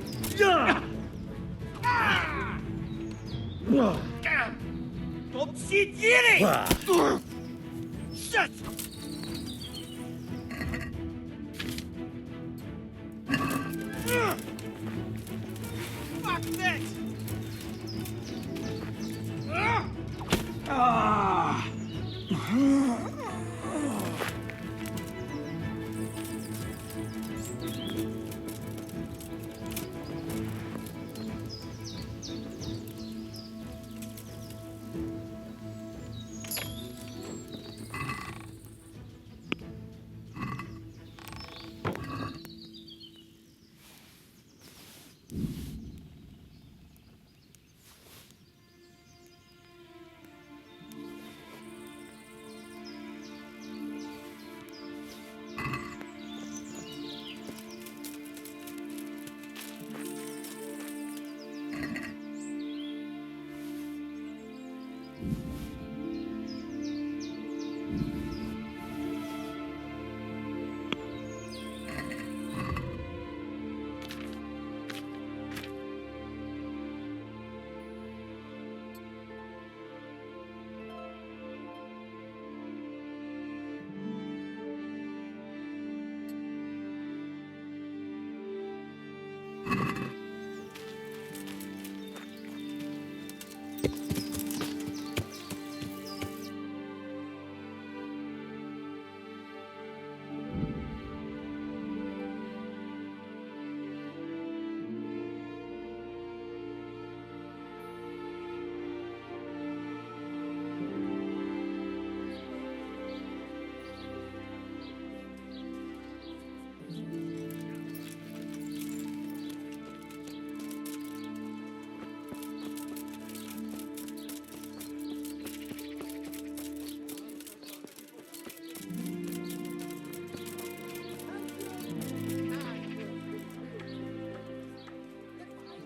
Shit! Fuck this!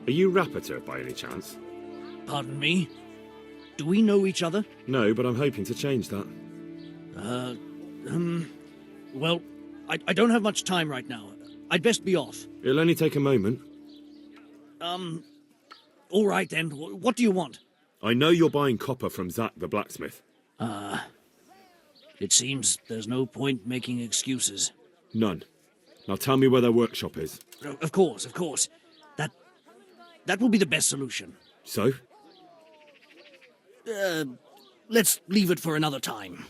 Are you Rapiter by any chance? Pardon me? Do we know each other? No, but I'm hoping to change that. Well, I don't have much time right now. I'd best be off. It'll only take a moment. All right then. What do you want? I know you're buying copper from Zach the blacksmith. It seems there's no point making excuses. None. Now tell me where their workshop is. Of course. That will be the best solution. So? Let's leave it for another time.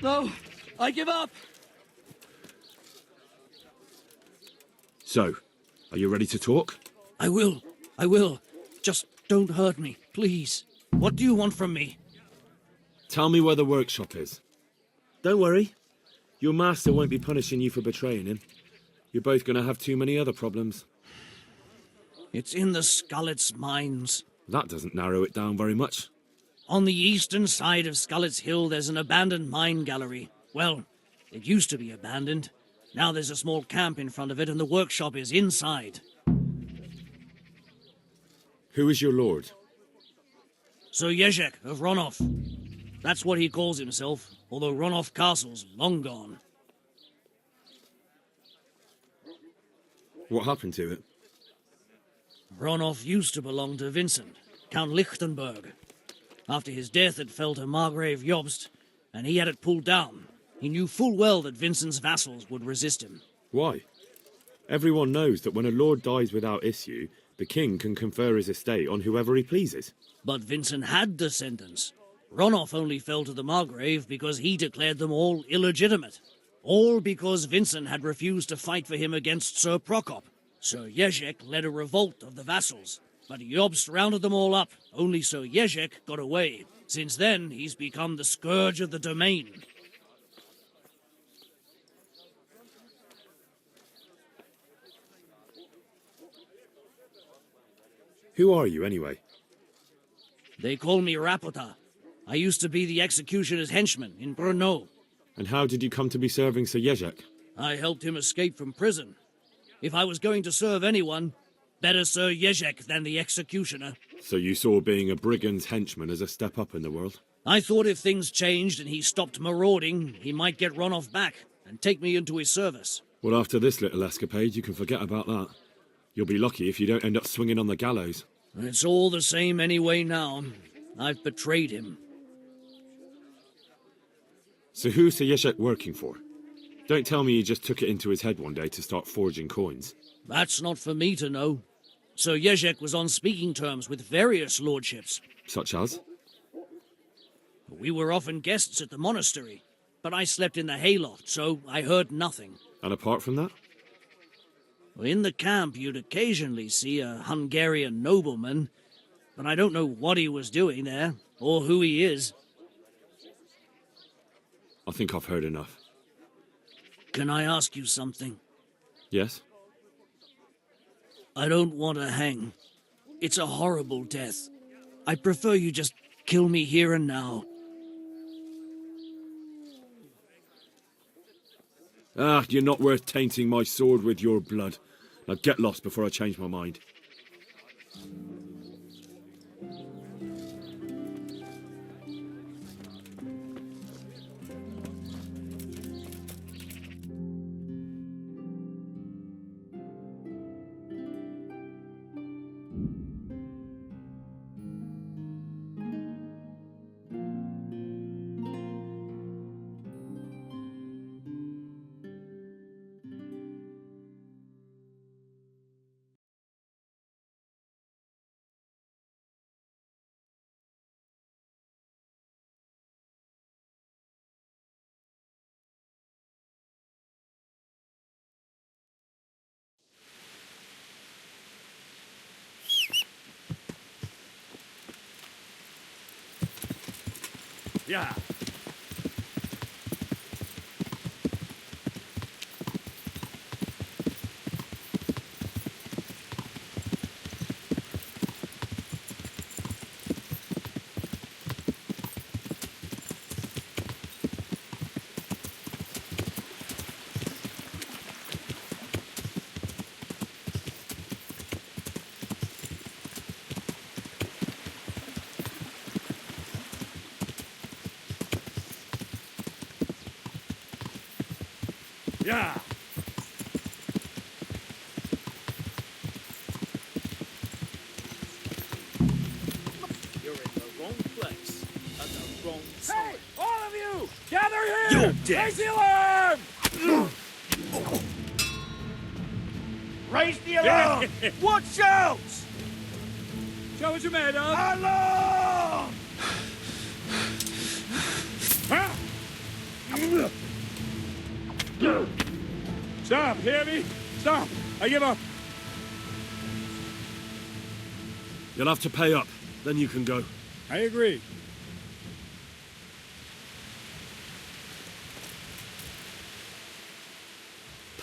No, I give up. So, are you ready to talk? I will. Just don't hurt me, please. What do you want from me? Tell me where the workshop is. Don't worry. Your master won't be punishing you for betraying him. You're both going to have too many other problems. It's in the Skullet's mines. That doesn't narrow it down very much. On the eastern side of Skullet's Hill, there's an abandoned mine gallery. Well, it used to be abandoned. Now there's a small camp in front of it, and the workshop is inside. Who is your lord? Sir Jezek of Ronov. That's what he calls himself, although Ronov Castle's long gone. What happened to it? Ronov used to belong to Vincent, Count Lichtenberg. After his death, it fell to Margrave Jobst, and he had it pulled down. He knew full well that Vincent's vassals would resist him. Why? Everyone knows that when a lord dies without issue, the king can confer his estate on whoever he pleases. But Vincent had descendants. Ronov only fell to the Margrave because he declared them all illegitimate. All because Vincent had refused to fight for him against Sir Prokop. Sir Jezek led a revolt of the vassals, but Jobst rounded them all up. Only Sir Jezek got away. Since then, he's become the scourge of the domain. Who are you, anyway? They call me Rapota. I used to be the executioner's henchman in Brno. And how did you come to be serving Sir Jezek? I helped him escape from prison. If I was going to serve anyone, better Sir Jezek than the executioner. So you saw being a brigand's henchman as a step up in the world? I thought if things changed and he stopped marauding, he might get Ronoff back and take me into his service. Well, after this little escapade, you can forget about that. You'll be lucky if you don't end up swinging on the gallows. It's all the same anyway now. I've betrayed him. So who's Sir Jezek working for? Don't tell me he just took it into his head one day to start forging coins. That's not for me to know. Sir Jezek was on speaking terms with various lordships. Such as? We were often guests at the monastery, but I slept in the hayloft, so I heard nothing. And apart from that? In the camp, you'd occasionally see a Hungarian nobleman, but I don't know what he was doing there, or who he is. I think I've heard enough. Can I ask you something? Yes? I don't want to hang. It's a horrible death. I prefer you just kill me here and now. Ah, you're not worth tainting my sword with your blood. Now get lost before I change my mind. Yeah. Yeah. You're in the wrong place at the wrong time. Hey, all of you, gather here! You're dead. Raise the alarm! Raise the alarm! Watch out! Show what you're made of. Alarm! Stop, hear me? Stop. I give up. You'll have to pay up, then you can go. I agree.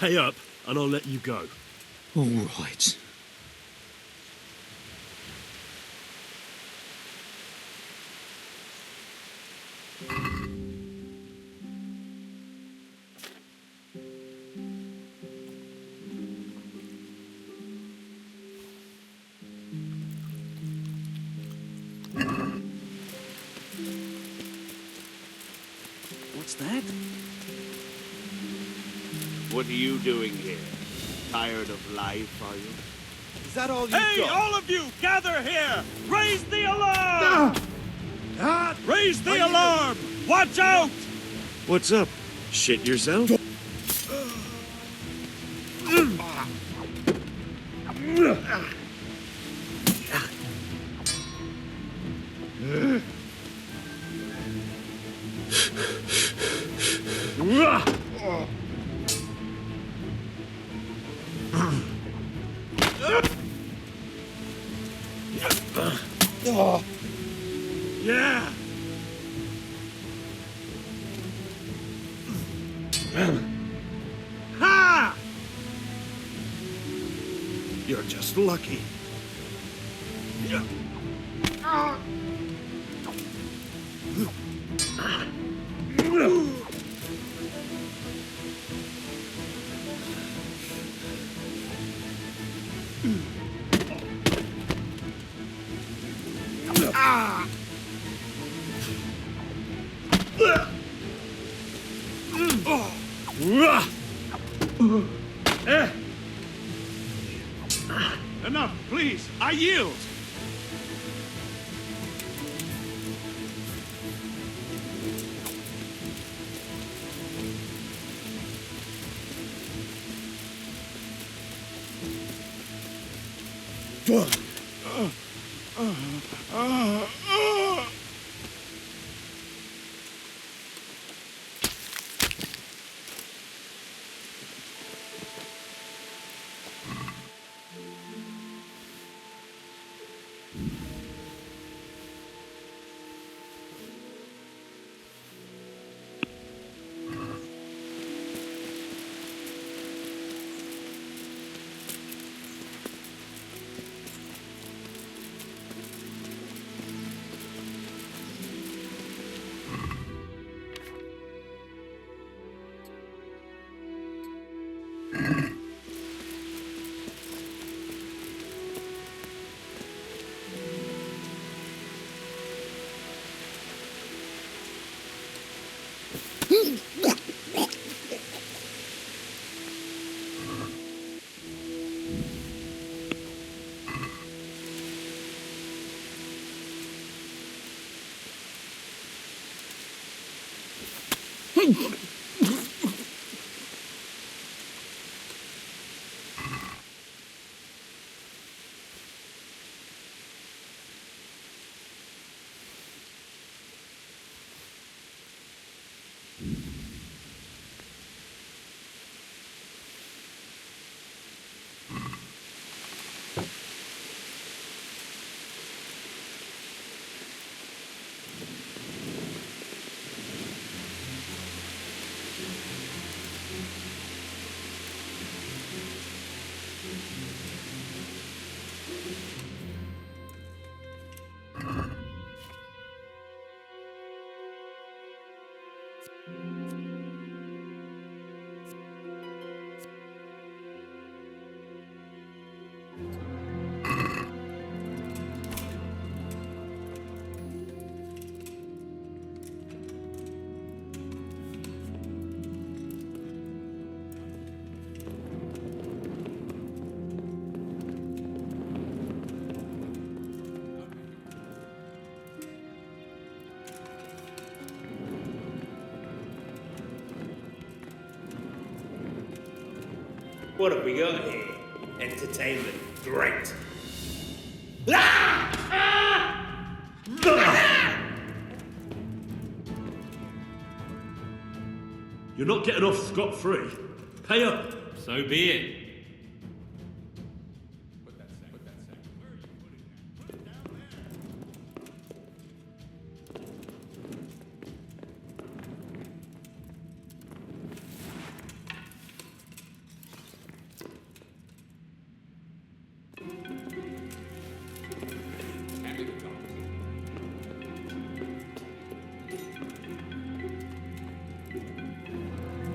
Pay up, and I'll let you go. All right. What's that? What are you doing here? Tired of life, are you? Is that all you Hey, got? all of you, gather here! Raise the alarm! Raise the alarm! Watch out! What's up? Shit yourself? Yeah! Ha! You're just lucky. Enough, please. I yield. What have we got here? Entertainment. Great. You're not getting off scot-free. Pay up. So be it.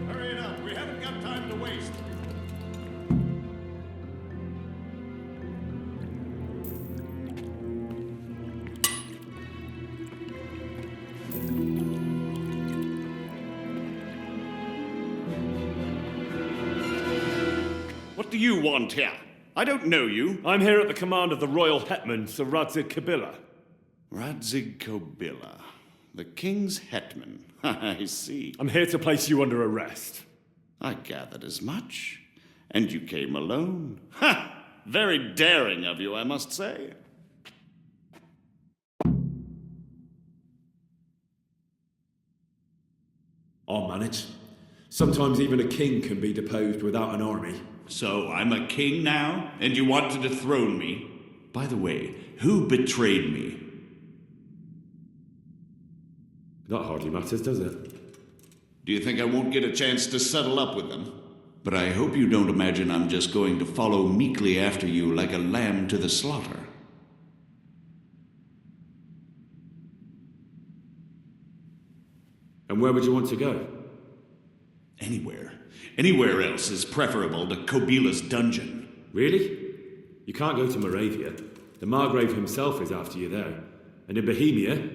Hurry it up. We haven't got time to waste. What do you want here? I don't know you. I'm here at the command of the royal hetman, Sir Radzig Kabila. Radzig Kabila, the king's hetman. I see. I'm here to place you under arrest. I gathered as much. And you came alone. Ha! Very daring of you, I must say. I'll manage. Sometimes even a king can be deposed without an army. So I'm a king now, and you want to dethrone me? By the way, who betrayed me? That hardly matters, does it? Do you think I won't get a chance to settle up with them? But I hope you don't imagine I'm just going to follow meekly after you like a lamb to the slaughter. And where would you want to go? Anywhere. Anywhere else is preferable to Kobila's dungeon. Really? You can't go to Moravia. The Margrave himself is after you there. And in Bohemia,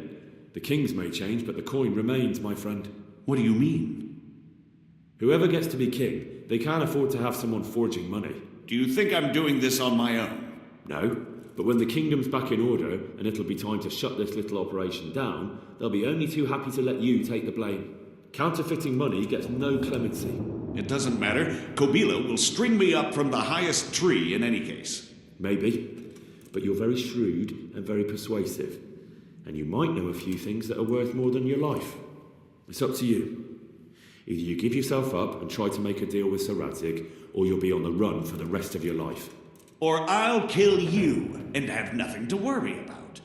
the kings may change, but the coin remains, my friend. What do you mean? Whoever gets to be king, they can't afford to have someone forging money. Do you think I'm doing this on my own? No, but when the kingdom's back in order, and it'll be time to shut this little operation down, they'll be only too happy to let you take the blame. Counterfeiting money gets no clemency. It doesn't matter. Kobila will string me up from the highest tree in any case. Maybe, but you're very shrewd and very persuasive. And you might know a few things that are worth more than your life. It's up to you. Either you give yourself up and try to make a deal with Sir Radzig, or you'll be on the run for the rest of your life. Or I'll kill you and have nothing to worry about.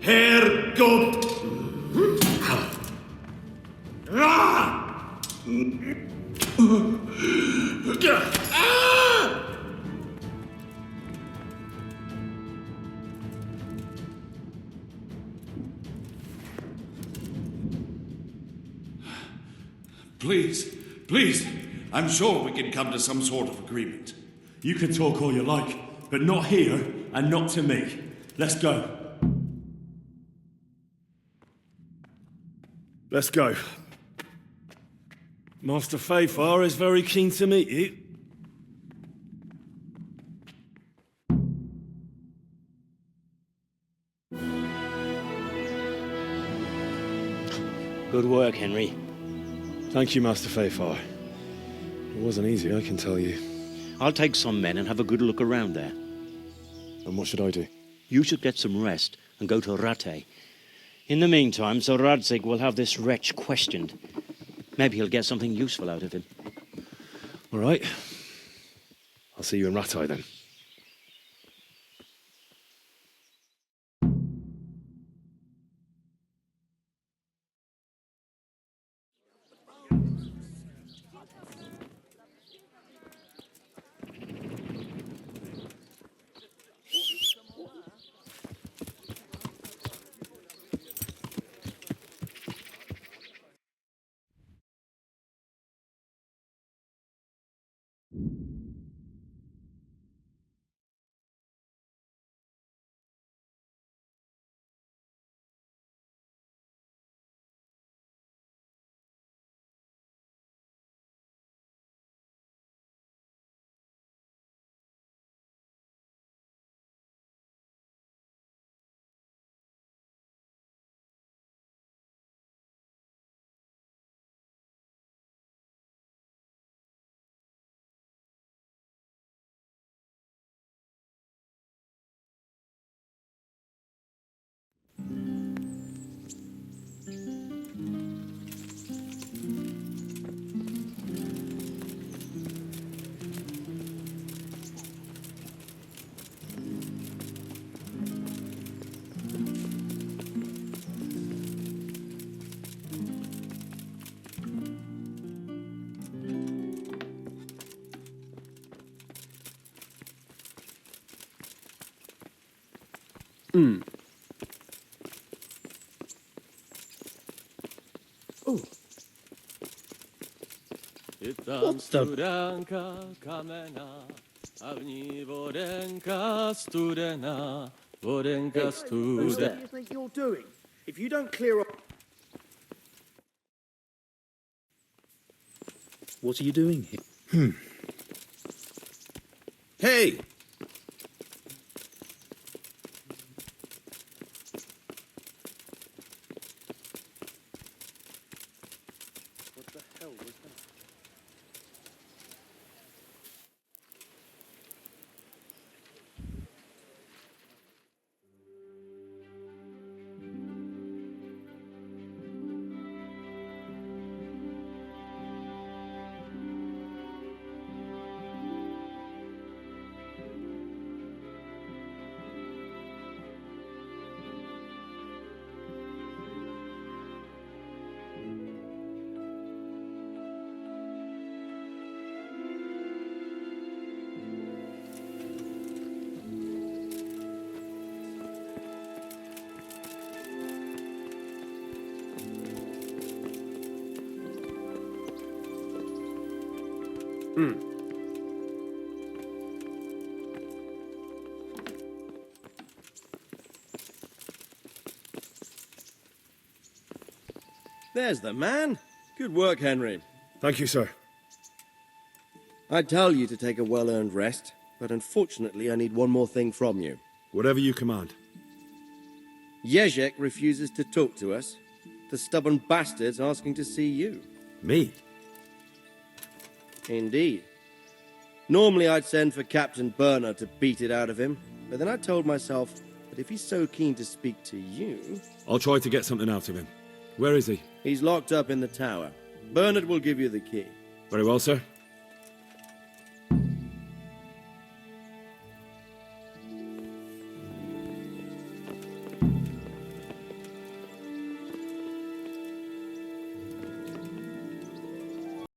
Herr Gott! Please, I'm sure we can come to some sort of agreement. You can talk all you like, but not here and not to me. Let's go. Let's go. Master Fafar is very keen to meet you. Good work, Henry. Thank you, Master Fafar. It wasn't easy, I can tell you. I'll take some men and have a good look around there. And what should I do? You should get some rest and go to Rattay. In the meantime, Sir Radzig will have this wretch questioned. Maybe he'll get something useful out of him. All right. I'll see you in Rattay then. Studenka kamena, a v ní vodenka studena, vodenka What do you studena. think you're doing? If you don't clear up... What are you doing here? Hey! What the hell was that? There's the man. Good work, Henry. Thank you, sir. I tell you to take a well-earned rest, but unfortunately I need one more thing from you. Whatever you command. Jezek refuses to talk to us. The stubborn bastard's asking to see you. Me? Indeed. Normally I'd send for Captain Burner to beat it out of him, but then I told myself that if he's so keen to speak to you... I'll try to get something out of him. Where is he? He's locked up in the tower. Bernard will give you the key. Very well, sir.